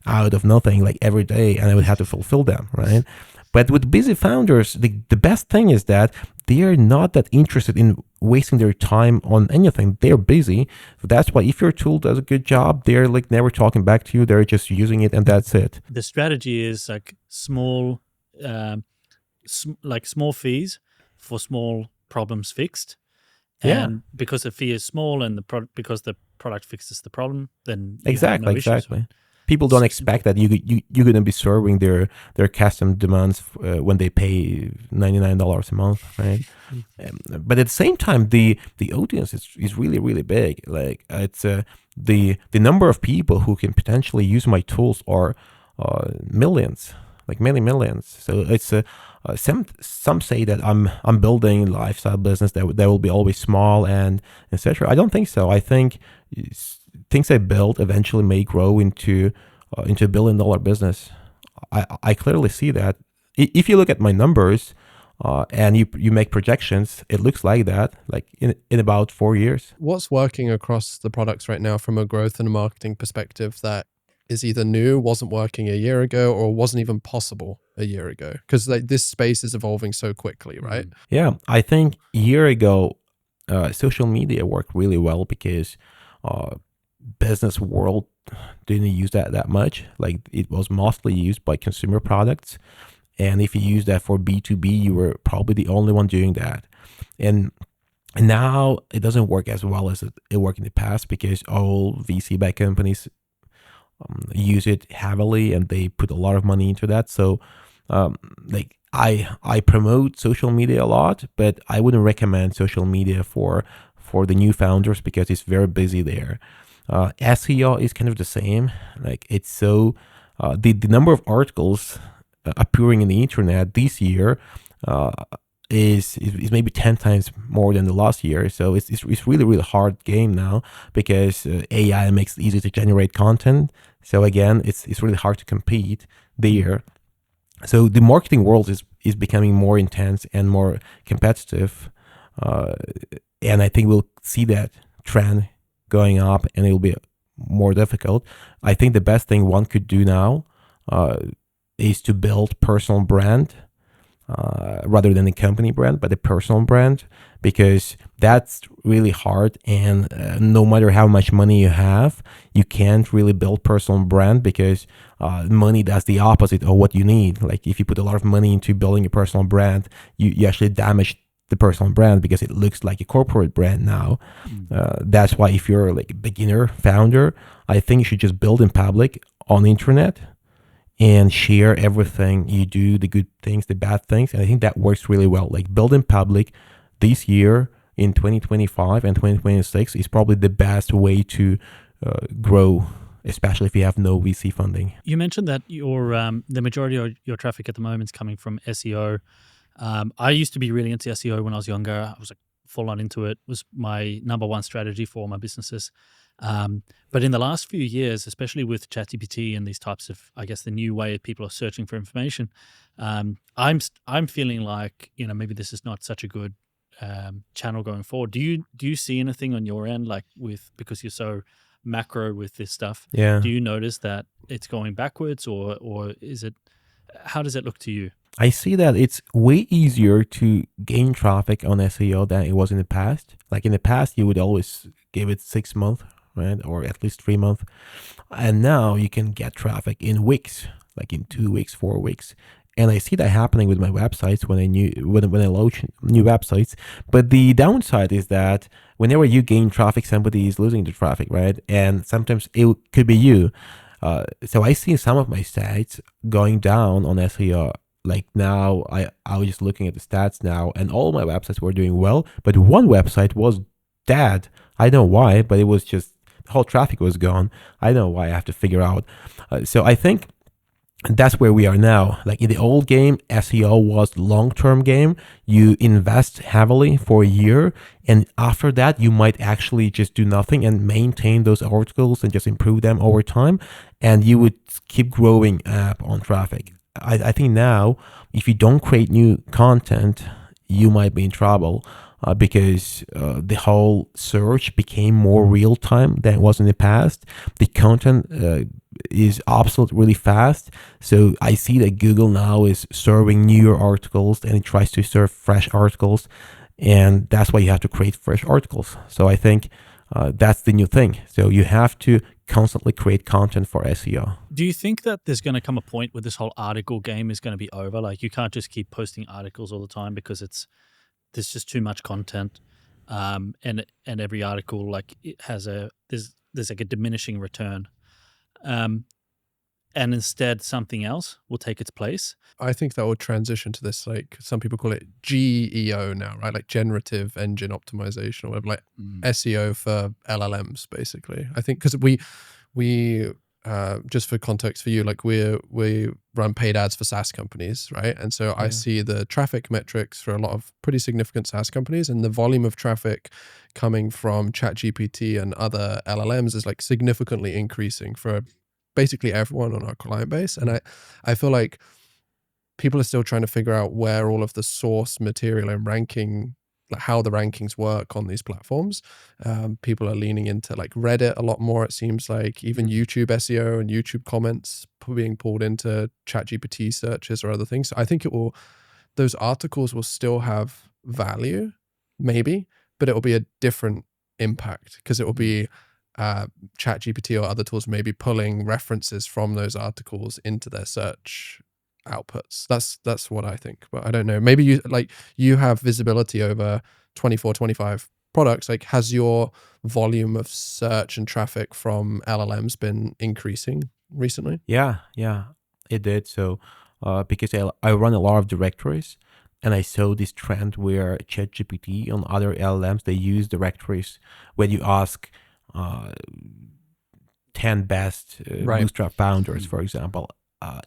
out of nothing, like every day, and I would have to fulfill them, right? But with busy founders, the best thing is that they are not that interested in wasting their time on anything. They're busy. So that's why if your tool does a good job, they're like never talking back to you. They're just using it, and that's it. The strategy is like small fees for small problems fixed. And because the fee is small and because the product fixes the problem, then you have no issues. Exactly. People don't expect that you're going to be serving their custom demands when they pay $99 a month, right? But at the same time, the audience is really, really big. Like it's the number of people who can potentially use my tools are millions, like many millions. So it's some say that I'm building a lifestyle business that will be always small and etc. I don't think so. I think things I build eventually may grow into $1 billion business. I clearly see that. If you look at my numbers and you make projections, it looks like that, like in about 4 years. What's working across the products right now from a growth and a marketing perspective that is either new, wasn't working a year ago, or wasn't even possible a year ago? Because like this space is evolving so quickly, right? Yeah, I think a year ago, social media worked really well because business world didn't use that much. Like it was mostly used by consumer products, and if you use that for B2B, you were probably the only one doing that. And now it doesn't work as well as it worked in the past because all VC-backed companies use it heavily and they put a lot of money into that. So like I promote social media a lot, but I wouldn't recommend social media for the new founders because it's very busy there. SEO is kind of the same. Like it's so the number of articles appearing in the internet this year is maybe 10 times more than the last year. So it's really, really hard game now because AI makes it easy to generate content. So again, it's really hard to compete there. So the marketing world is becoming more intense and more competitive. And I think we'll see that trend going up and it'll be more difficult. I think the best thing one could do now is to build personal brand rather than a company brand, but a personal brand, because that's really hard. And no matter how much money you have, you can't really build personal brand because money does the opposite of what you need. Like if you put a lot of money into building a personal brand, you actually damage the personal brand because it looks like a corporate brand now. That's why if you're like a beginner founder, I think you should just build in public on the internet and share everything you do, the good things, the bad things. And I think that works really well. Like build in public this year in 2025 and 2026 is probably the best way to grow, especially if you have no VC funding. You mentioned that your the majority of your traffic at the moment is coming from SEO. I used to be really into SEO when I was younger. I was like full on into it. It was my number one strategy for my businesses. But in the last few years, especially with ChatGPT and these types of, I guess, the new way people are searching for information, I'm feeling like, maybe this is not such a good channel going forward. Do you see anything on your end, like because you're so macro with this stuff? Yeah. Do you notice that it's going backwards, or is it? How does it look to you? I see that it's way easier to gain traffic on SEO than it was in the past. Like in the past, you would always give it 6 months, right? Or at least 3 months. And now you can get traffic in weeks, like in 2 weeks, 4 weeks. And I see that happening with my websites when I launch new websites. But the downside is that whenever you gain traffic, somebody is losing the traffic, right? And sometimes it could be you. So I see some of my sites going down on SEO. Like now, I was just looking at the stats now, and all my websites were doing well, but one website was dead. I don't know why, but it was just the whole traffic was gone. I don't know why. I have to figure out. So I think that's where we are now. Like in the old game, SEO was long-term game. You invest heavily for a year, and after that, you might actually just do nothing and maintain those articles and just improve them over time, and you would keep growing up on traffic. I think now, if you don't create new content, you might be in trouble because the whole search became more real time than it was in the past. The content is obsolete really fast. So I see that Google now is serving newer articles and it tries to serve fresh articles. And that's why you have to create fresh articles. So I think that's the new thing. So you have to constantly create content for SEO. Do you think that there's going to come a point where this whole article game is going to be over? Like you can't just keep posting articles all the time because there's just too much content, and every article like it has there's like a diminishing return, and instead something else will take its place. I think that will transition to this, like some people call it GEO now, right? Like generative engine optimization or whatever, like SEO for LLMs, basically. I think because we just for context for you, like we run paid ads for SaaS companies, right? And so I see the traffic metrics for a lot of pretty significant SaaS companies, and the volume of traffic coming from ChatGPT and other LLMs is like significantly increasing for basically everyone on our client base. And I feel like people are still trying to figure out where all of the source material and ranking, like how the rankings work on these platforms. People are leaning into like Reddit a lot more, it seems like. Even YouTube SEO and YouTube comments being pulled into ChatGPT searches or other things. So I think those articles will still have value, maybe, but it will be a different impact because it will be ChatGPT or other tools maybe pulling references from those articles into their search outputs. That's what I think, but I don't know. Maybe you have visibility over 24, 25 products. Like, has your volume of search and traffic from LLMs been increasing recently? Yeah, it did. So because I run a lot of directories, and I saw this trend where ChatGPT on other LLMs, they use directories when you ask 10 best Bootstrap founders, for example.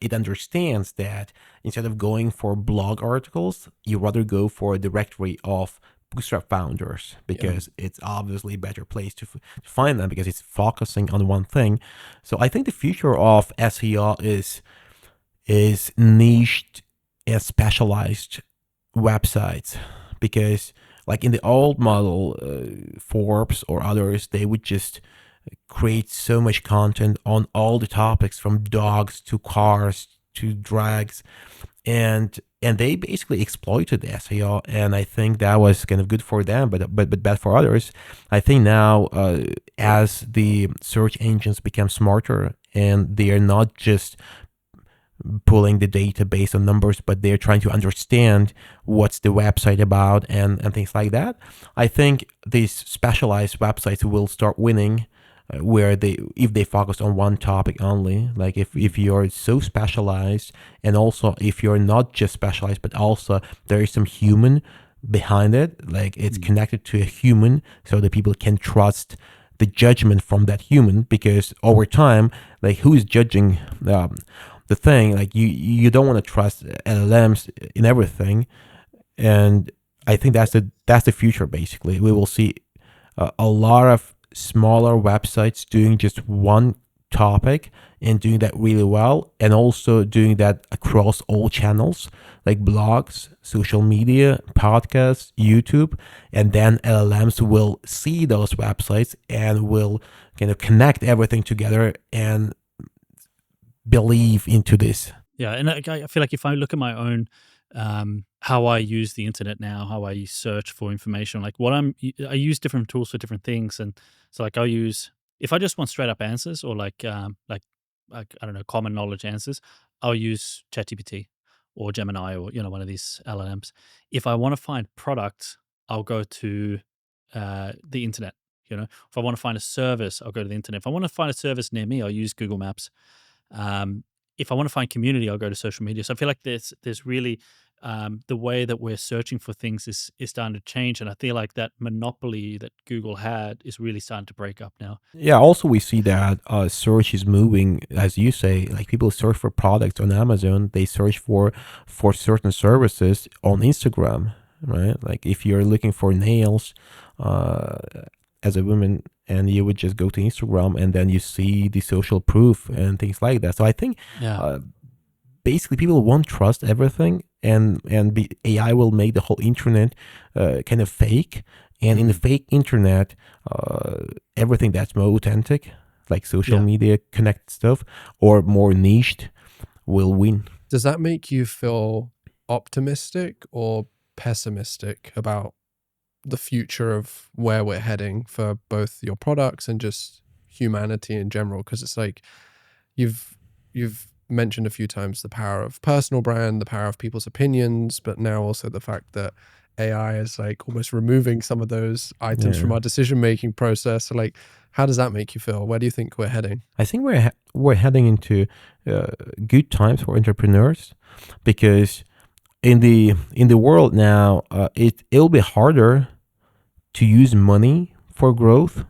It understands that instead of going for blog articles, you rather go for a directory of Bootstrap founders because it's obviously a better place to find them because it's focusing on one thing. So I think the future of SEO is niched and specialized websites, because like in the old model, Forbes or others, they would just create so much content on all the topics from dogs to cars to drags, and they basically exploited the SEO, and I think that was kind of good for them, but bad for others. I think now as the search engines become smarter and they are not just pulling the data based on numbers, but they're trying to understand what's the website about and things like that, I think these specialized websites will start winning, where if they focus on one topic only. Like if you're so specialized, and also if you're not just specialized but also there is some human behind it, like it's connected to a human, so that people can trust the judgment from that human, because over time, like who is judging the thing? Like you don't want to trust LLMs in everything, and I think that's the future. Basically, we will see a lot of smaller websites doing just one topic and doing that really well, and also doing that across all channels like blogs, social media, podcasts, YouTube, and then LLMs will see those websites and will kind of connect everything together and believe into this. Yeah, and I feel like if I look at my own, how I use the internet now, how I search for information, like I use different tools for different things, and so like I'll use if I just want straight up answers or like I don't know common knowledge answers, I'll use ChatGPT or Gemini or one of these LLMs. If I want to find products, I'll go to the internet. If I want to find a service, I'll go to the internet. If I want to find a service near me, I'll use Google Maps. If I want to find community, I'll go to social media. So I feel like there's really the way that we're searching for things is starting to change, and I feel like that monopoly that Google had is really starting to break up now. Yeah, also we see that search is moving, as you say, like people search for products on Amazon, they search for certain services on Instagram, right? Like if you're looking for nails as a woman, and you would just go to Instagram and then you see the social proof and things like that. So I think basically people won't trust everything, and AI will make the whole internet kind of fake. And in the fake internet, everything that's more authentic, like social media connected stuff or more niched, will win. Does that make you feel optimistic or pessimistic about the future of where we're heading for both your products and just humanity in general? Because it's like you've mentioned a few times the power of personal brand, the power of people's opinions, but now also the fact that AI is like almost removing some of those items from our decision-making process. So like, how does that make you feel? Where do you think we're heading? I think we're heading into good times for entrepreneurs, because in the world now, it'll be harder to use money for growth,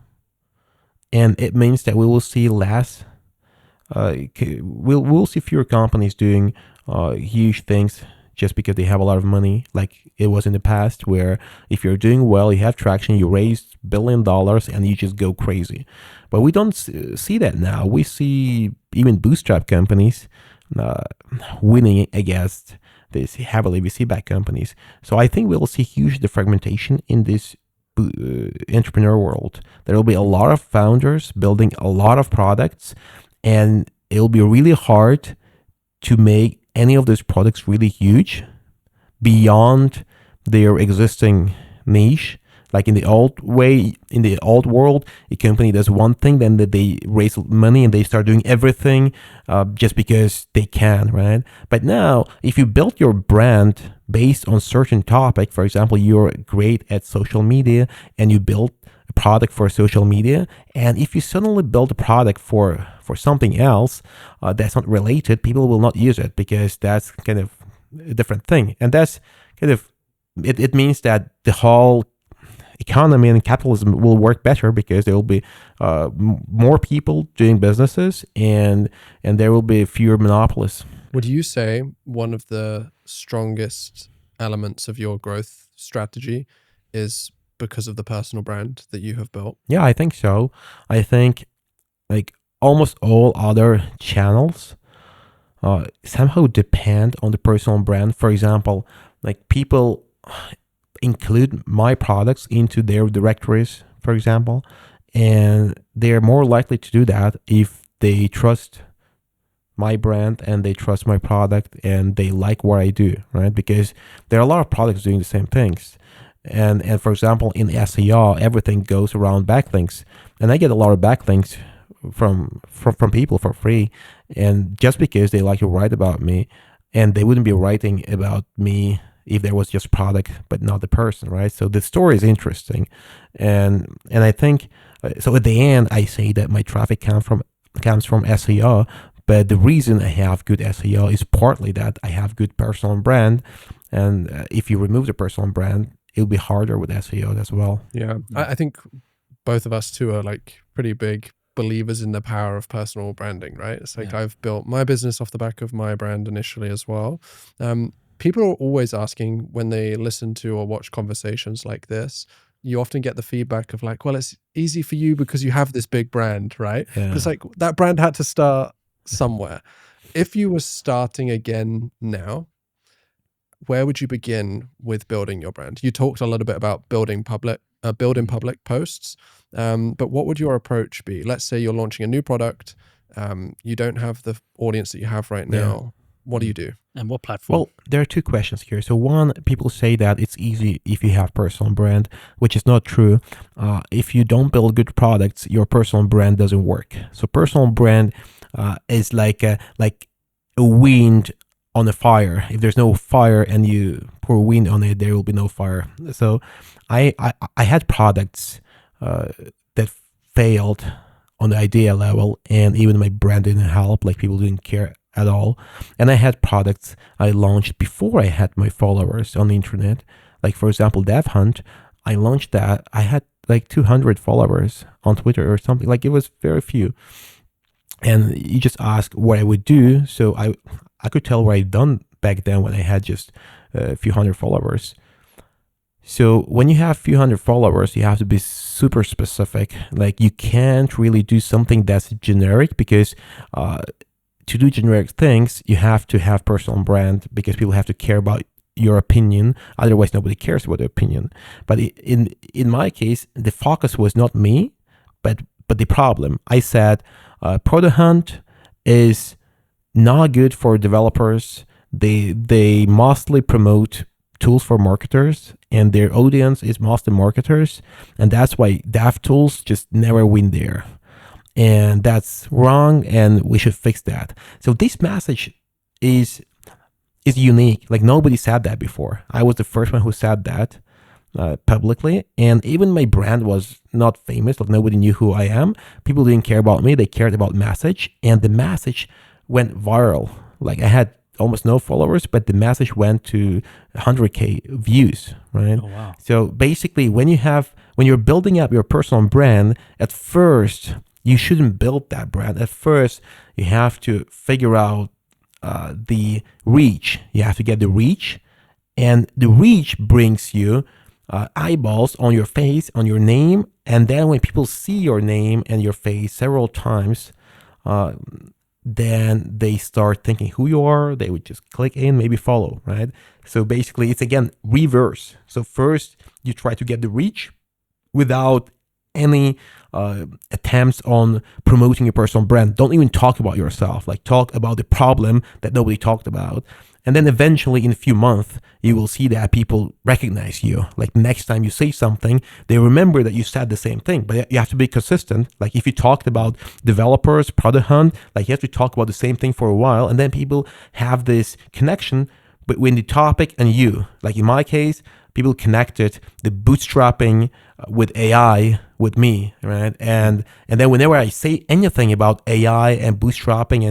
and it means that we will see less. We'll see fewer companies doing huge things just because they have a lot of money, like it was in the past, where if you're doing well, you have traction, you raise $1 billion and you just go crazy. But we don't see that now. We see even bootstrap companies winning against these heavily VC-backed companies. So I think we'll see huge defragmentation in this entrepreneur world. There will be a lot of founders building a lot of products, and it'll be really hard to make any of those products really huge beyond their existing niche. Like in the old world, a company does one thing, then they raise money and they start doing everything just because they can, right? But now, if you build your brand based on certain topic, for example, you're great at social media and you build a product for social media, and if you suddenly build a product for something else that's not related, people will not use it because that's kind of a different thing. And that's kind of, it means that the whole economy and capitalism will work better because there will be more people doing businesses, and there will be fewer monopolists. Would you say one of the strongest elements of your growth strategy is because of the personal brand that you have built? Yeah, I think so. I think like almost all other channels somehow depend on the personal brand. For example, like people include my products into their directories, for example, and they're more likely to do that if they trust my brand and they trust my product and they like what I do, right? Because there are a lot of products doing the same things. And for example, in SEO, everything goes around backlinks, and I get a lot of backlinks from people for free, and just because they like to write about me, and they wouldn't be writing about me if there was just product but not the person, right? So the story is interesting, and I think so. At the end, I say that my traffic comes from SEO, but the reason I have good SEO is partly that I have good personal brand, and if you remove the personal brand, it'll be harder with SEO as well. Yeah, I think both of us too are like pretty big believers in the power of personal branding, right? It's like I've built my business off the back of my brand initially as well. People are always asking when they listen to or watch conversations like this, you often get the feedback of like, well, it's easy for you because you have this big brand, right? Yeah. But it's like that brand had to start somewhere. If you were starting again now, where would you begin with building your brand? You talked a little bit about building public posts, but what would your approach be? Let's say you're launching a new product. You don't have the audience that you have right now. what do you do? And what platform? Well, there are two questions here. So one, people say that it's easy if you have personal brand, which is not true. If you don't build good products, your personal brand doesn't work. So personal brand is like a wind on a fire. If there's no fire and you pour wind on it, there will be no fire. So I had products that failed on the idea level, and even my brand didn't help. Like people didn't care at all. And I had products I launched before I had my followers on the internet. Like for example, Dev Hunt, I launched that. I had like 200 followers on Twitter or something. Like it was very few. And you just ask what I would do. So I could tell what I'd done back then when I had just a few hundred followers. So when you have a few hundred followers, you have to be super specific. Like you can't really do something that's generic, because to do generic things, you have to have personal brand, because people have to care about your opinion. Otherwise, nobody cares about the opinion. But in my case, the focus was not me, but the problem. I said, Product Hunt is not good for developers. They mostly promote tools for marketers, and their audience is mostly marketers, and that's why dev tools just never win there. And that's wrong, and we should fix that. So this message is unique. Like nobody said that before. I was the first one who said that publicly, and even my brand was not famous. Like nobody knew who I am. People didn't care about me. They cared about message, and the message went viral. Like I had almost no followers, but the message went to 100K views, right? Oh, wow. So basically, when you're building up your personal brand, at first you shouldn't build that brand. At first, you have to figure out the reach. You have to get the reach, and the reach brings you eyeballs on your face, on your name, and then when people see your name and your face several times, then they start thinking who you are. They would just click in, maybe follow, right? So basically, it's again reverse. So first, you try to get the reach without any attempts on promoting your personal brand. Don't even talk about yourself. Like talk about the problem that nobody talked about. And then eventually in a few months, you will see that people recognize you. Like next time you say something, they remember that you said the same thing, but you have to be consistent. Like if you talked about developers, Product Hunt, like you have to talk about the same thing for a while, and then people have this connection between the topic and you. Like in my case, people connected the bootstrapping with AI with me, right? And then whenever I say anything about AI and bootstrapping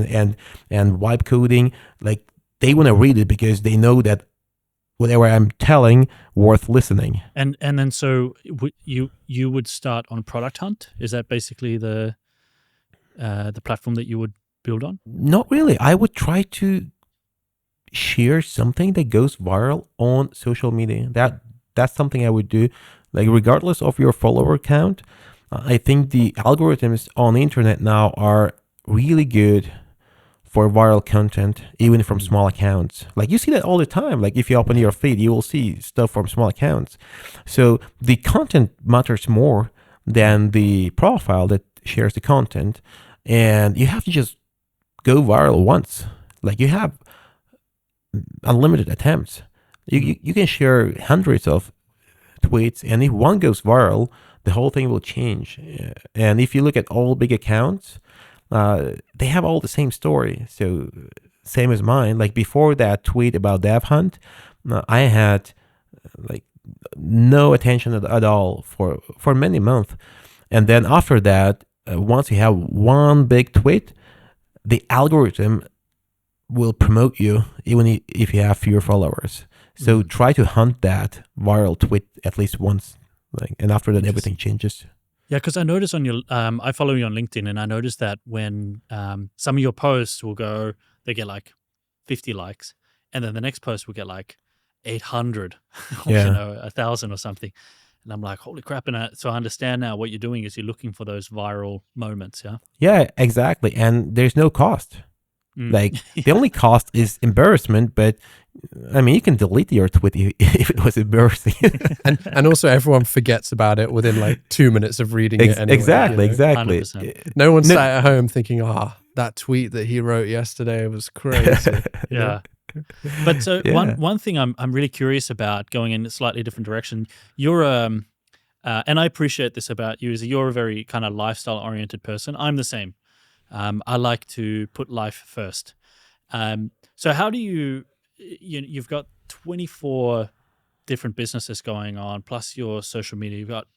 and vibe coding, like they want to read it because they know that whatever I'm telling worth listening. And then so you would start on Product Hunt? Is that basically the platform that you would build on? Not really. I would try to share something that goes viral on social media. That's something I would do. Like regardless of your follower count, I think the algorithms on the internet now are really good for viral content, even from small accounts. Like you see that all the time. Like if you open your feed, you will see stuff from small accounts. So the content matters more than the profile that shares the content. And you have to just go viral once. Like you have unlimited attempts. You can share hundreds of tweets, and if one goes viral, the whole thing will change. And if you look at all big accounts, they have all the same story. So same as mine. Like before that tweet about Dev Hunt, I had like no attention at all for many months. And then after that, once you have one big tweet, the algorithm will promote you even if you have fewer followers. So try to hunt that viral tweet at least once, like, and after that everything changes. Yeah, because I noticed on your, I follow you on LinkedIn, and I noticed that when some of your posts will go, they get like 50 likes, and then the next post will get like 800, or, Yeah. 1,000 or something. And I'm like, holy crap. And so I understand now what you're doing is you're looking for those viral moments, yeah? Yeah, exactly. And there's no cost. Like the only cost is embarrassment, but I mean, you can delete your tweet if it was embarrassing. and also everyone forgets about it within like 2 minutes of reading it anyway. Exactly, you know? exactly. 100%. No one's sat at home thinking, that tweet that he wrote yesterday was crazy. Yeah. But so Yeah. one thing I'm really curious about, going in a slightly different direction. You're and I appreciate this about you, is you're a very kind of lifestyle oriented person. I'm the same. I like to put life first. So how do you've got 24 different businesses going on, plus your social media. You've got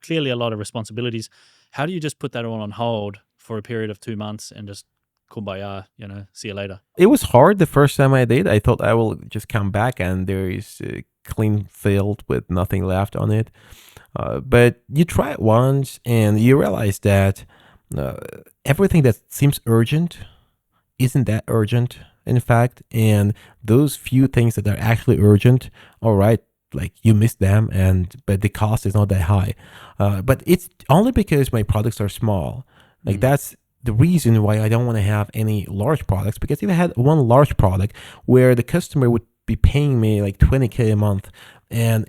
clearly a lot of responsibilities. How do you just put that all on hold for a period of 2 months and just kumbaya, see you later? It was hard the first time I did. I thought I will just come back and there is a clean field with nothing left on it. But you try it once and you realize that everything that seems urgent isn't that urgent, in fact. And those few things that are actually urgent, all right, like you miss them, but the cost is not that high. But it's only because my products are small. Like that's the reason why I don't want to have any large products, because if I had one large product where the customer would be paying me like $20K a month, and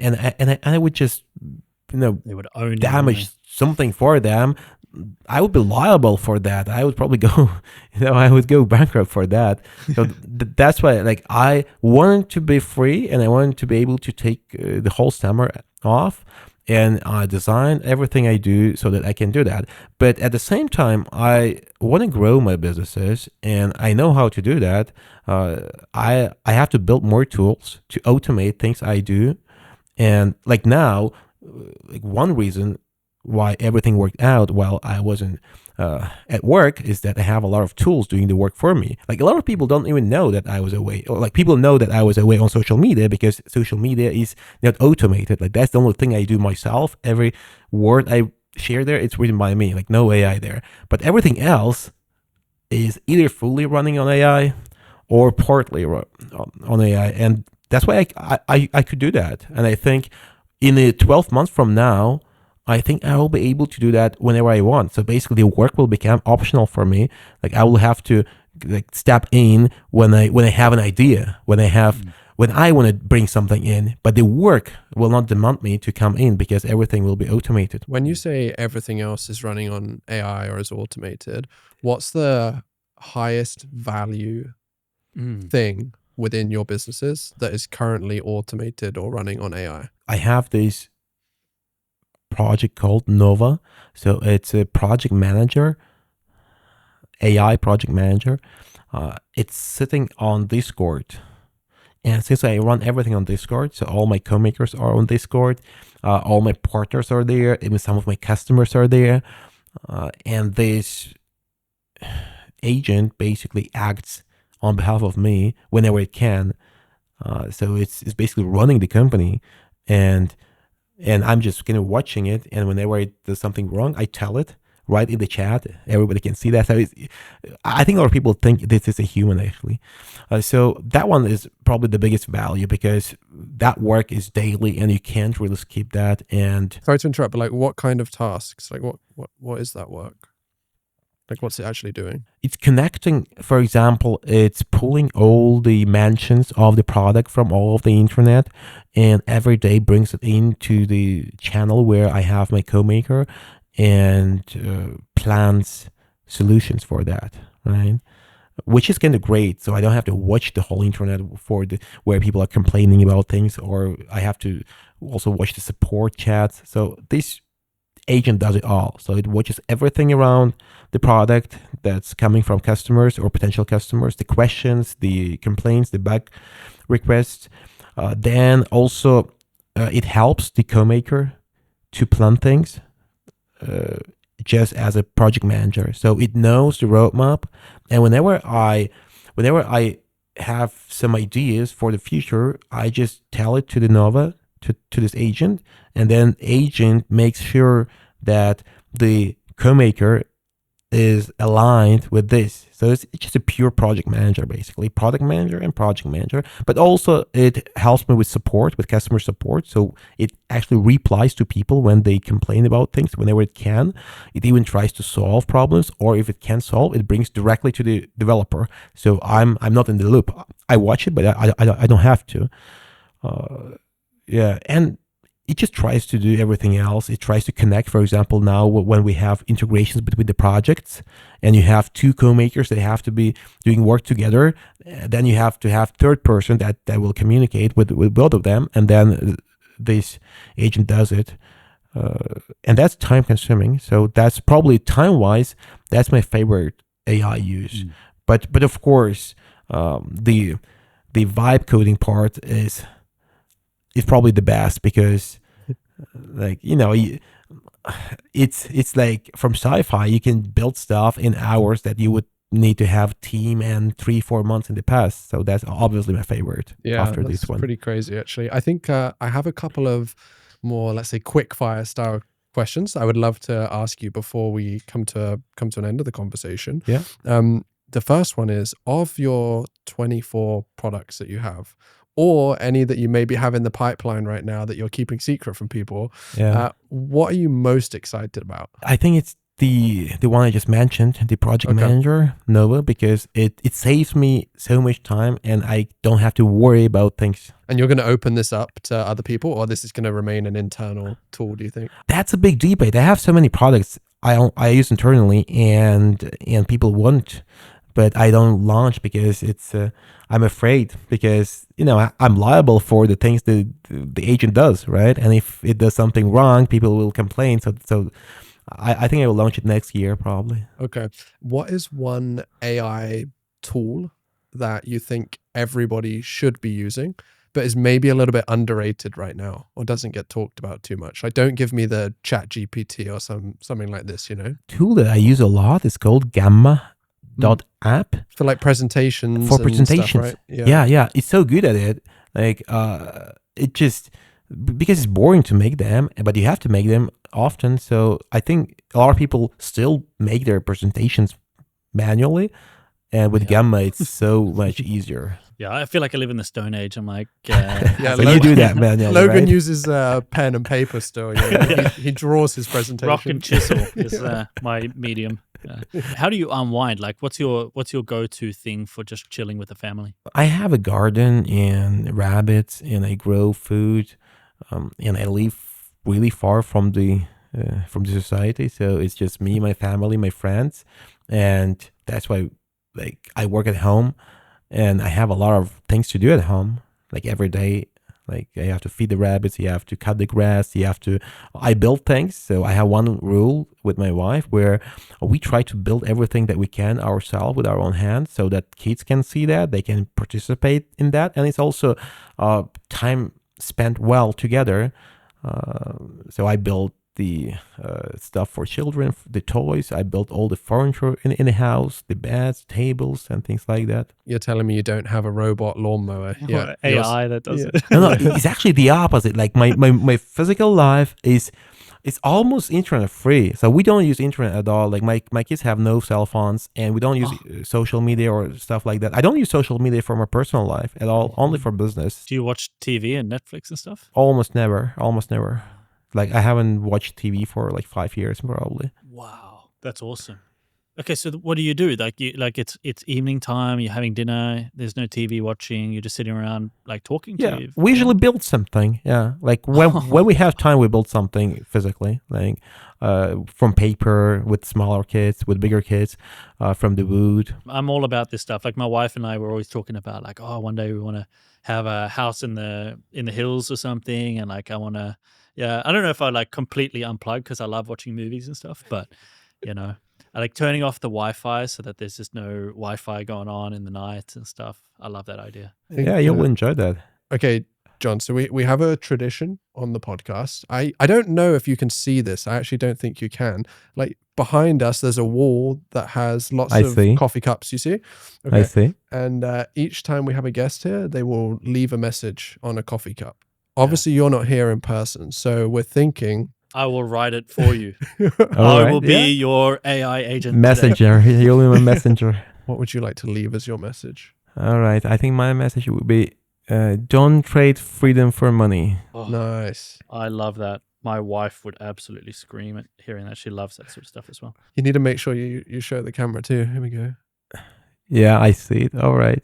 I would just They would own damage something for them, I would be liable for that. I would probably go, I would go bankrupt for that. So that's why, like, I wanted to be free and I wanted to be able to take the whole summer off, and I design everything I do so that I can do that. But at the same time, I want to grow my businesses, and I know how to do that. I have to build more tools to automate things I do, and like now, like one reason why everything worked out while I wasn't at work is that I have a lot of tools doing the work for me. Like a lot of people don't even know that I was away, or like people know that I was away on social media because social media is not automated. Like that's the only thing I do myself. Every word I share there, it's written by me, like no AI there. But everything else is either fully running on AI or partly on AI. And that's why I could do that. And I think in the 12 months from now, I think I will be able to do that whenever I want. So basically, work will become optional for me. Like I will have to like step in when I have an idea, when I want to bring something in. But the work will not demand me to come in because everything will be automated. When you say everything else is running on AI or is automated, what's the highest value thing within your businesses that is currently automated or running on AI? I have this project called Nova. So it's a project manager, AI project manager. It's sitting on Discord. And since I run everything on Discord, so all my co-makers are on Discord, all my partners are there, even some of my customers are there. And this agent basically acts on behalf of me whenever it can. So it's basically running the company, and I'm just kind of watching it. And whenever it does something wrong, I tell it right in the chat. Everybody can see that. So I think a lot of people think this is a human actually. So that one is probably the biggest value because that work is daily and you can't really skip that. And sorry to interrupt, but like what kind of tasks? Like what is that work? Like what's it actually doing? It's connecting, for example, it's pulling all the mentions of the product from all of the internet and every day brings it into the channel where I have my co-maker and plans solutions for that, right? Which is kind of great. So I don't have to watch the whole internet where people are complaining about things, or I have to also watch the support chats. So this agent does it all. So it watches everything around the product that's coming from customers or potential customers, the questions, the complaints, the bug requests. Then also it helps the co-maker to plan things just as a project manager. So it knows the roadmap, and whenever I have some ideas for the future, I just tell it to the Nova, to this agent, and then agent makes sure that the co-maker is aligned with this. So it's just a pure project manager, basically product manager and project manager, but also it helps me with support, with customer support. So it actually replies to people when they complain about things whenever it can. It even tries to solve problems, or if it can solve, it brings directly to the developer. So I'm not in the loop. I watch it, but I don't have to. Yeah. And it just tries to do everything else. It tries to connect. For example, now when we have integrations between the projects, and you have two co-makers that have to be doing work together, then you have to have third person that will communicate with both of them, and then this agent does it. And that's time consuming. So that's probably time wise, that's my favorite AI use. But of course, the vibe coding part is probably the best, because like, it's like from sci-fi, you can build stuff in hours that you would need to have team and 3-4 months in the past. So that's obviously my favorite. Yeah, after that's this one. pretty crazy, actually. I think I have a couple of more, let's say, quick fire style questions I would love to ask you before we come to an end of the conversation. Yeah. The first one is, of your 24 products that you have, or any that you maybe have in the pipeline right now that you're keeping secret from people, what are you most excited about? I think it's the one I just mentioned, the project manager, Nova, because it saves me so much time and I don't have to worry about things. And you're going to open this up to other people, or this is going to remain an internal tool, do you think? That's a big debate. I have so many products I use internally, and people want, but I don't launch because it's I'm afraid, because I'm liable for the things that the agent does, right? And if it does something wrong, people will complain. So I think I will launch it next year probably. Okay. What is one AI tool that you think everybody should be using, but is maybe a little bit underrated right now, or doesn't get talked about too much? Like, don't give me the Chat GPT or something like this, Tool that I use a lot is called Gamma.app. For like presentations. For and presentations. stuff, right? Yeah. It's so good at it. Like, it just, because it's boring to make them, but you have to make them often. So I think a lot of people still make their presentations manually, and with Gamma, it's so much easier. Yeah, I feel like I live in the Stone Age. I'm like, so you do that manually. Logan right? uses pen and paper still. He draws his presentation. Rock and chisel is my medium. How do you unwind? Like, what's your go-to thing for just chilling with the family? I have a garden and rabbits, and I grow food, and I live really far from the society. So it's just me, my family, my friends, and that's why, like, I work at home, and I have a lot of things to do at home, like every day. Like, I have to feed the rabbits, you have to cut the grass, I build things. So I have one rule with my wife where we try to build everything that we can ourselves with our own hands, so that kids can see that, they can participate in that. And it's also time spent well together. So I built the stuff for children, the toys. I built all the furniture in the house, the beds, tables, and things like that. You're telling me you don't have a robot lawnmower? Yeah, AI that does it. No, it's actually the opposite. Like, my physical life is almost internet free. So we don't use internet at all. Like, my kids have no cell phones, and we don't use social media or stuff like that. I don't use social media for my personal life at all, only for business. Do you watch TV and Netflix and stuff? Almost never. Like, I haven't watched TV for like 5 years probably. Wow, that's awesome. Okay, so what do you do? Like, it's evening time, you're having dinner, there's no TV watching, you're just sitting around like talking to you. We usually build something. Yeah, like when we have time, we build something physically, like from paper, with smaller kids, with bigger kids, from the wood. I'm all about this stuff. Like, my wife and I were always talking about, like, one day we want to have a house in the hills or something, and like I want to. Yeah, I don't know if I like completely unplug, because I love watching movies and stuff, but I like turning off the Wi-Fi so that there's just no Wi-Fi going on in the night and stuff. I love that idea. Yeah, you'll enjoy that. Okay, John, so we have a tradition on the podcast. I don't know if you can see this. I actually don't think you can. Like, behind us, there's a wall that has lots of coffee cups, you see? Okay. I see. And each time we have a guest here, they will leave a message on a coffee cup. Obviously, you're not here in person, so we're thinking... I will write it for you. I will be your AI agent. Messenger. You'll be my messenger. What would you like to leave as your message? All right. I think my message would be, don't trade freedom for money. Oh, nice. I love that. My wife would absolutely scream at hearing that. She loves that sort of stuff as well. You need to make sure you show the camera too. Here we go. Yeah, I see it. All right.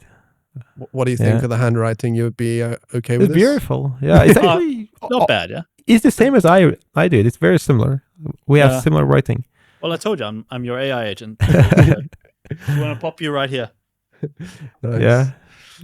What do you think of the handwriting? You would be okay with it? It's beautiful. Yeah, it's actually Not bad, yeah. It's the same as I did. It's very similar. We have Yeah. similar writing. Well, I told you, I'm your AI agent. You want to pop you right here. Nice. Yeah.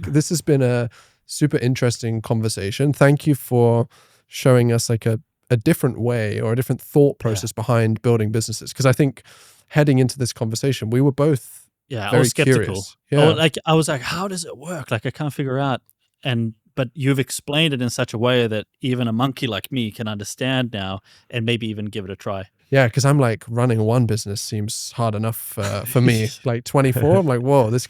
This has been a super interesting conversation. Thank you for showing us like a different way or a different thought process behind building businesses. Because I think heading into this conversation, we were both I very was skeptical. curious. Yeah. I was like, how does it work? Like, I can't figure out. But you've explained it in such a way that even a monkey like me can understand now and maybe even give it a try. Yeah, because I'm like, running one business seems hard enough for me. Like 24, I'm like, whoa, this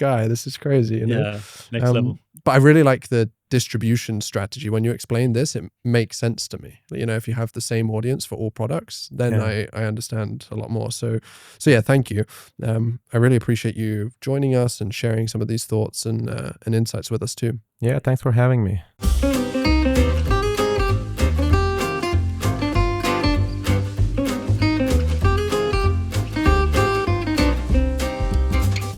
is crazy. You know? Yeah, next level. But I really like the distribution strategy. When you explain this, it makes sense to me. You know, if you have the same audience for all products, then I understand a lot more. So yeah, thank you. I really appreciate you joining us and sharing some of these thoughts and insights with us too. Yeah, thanks for having me.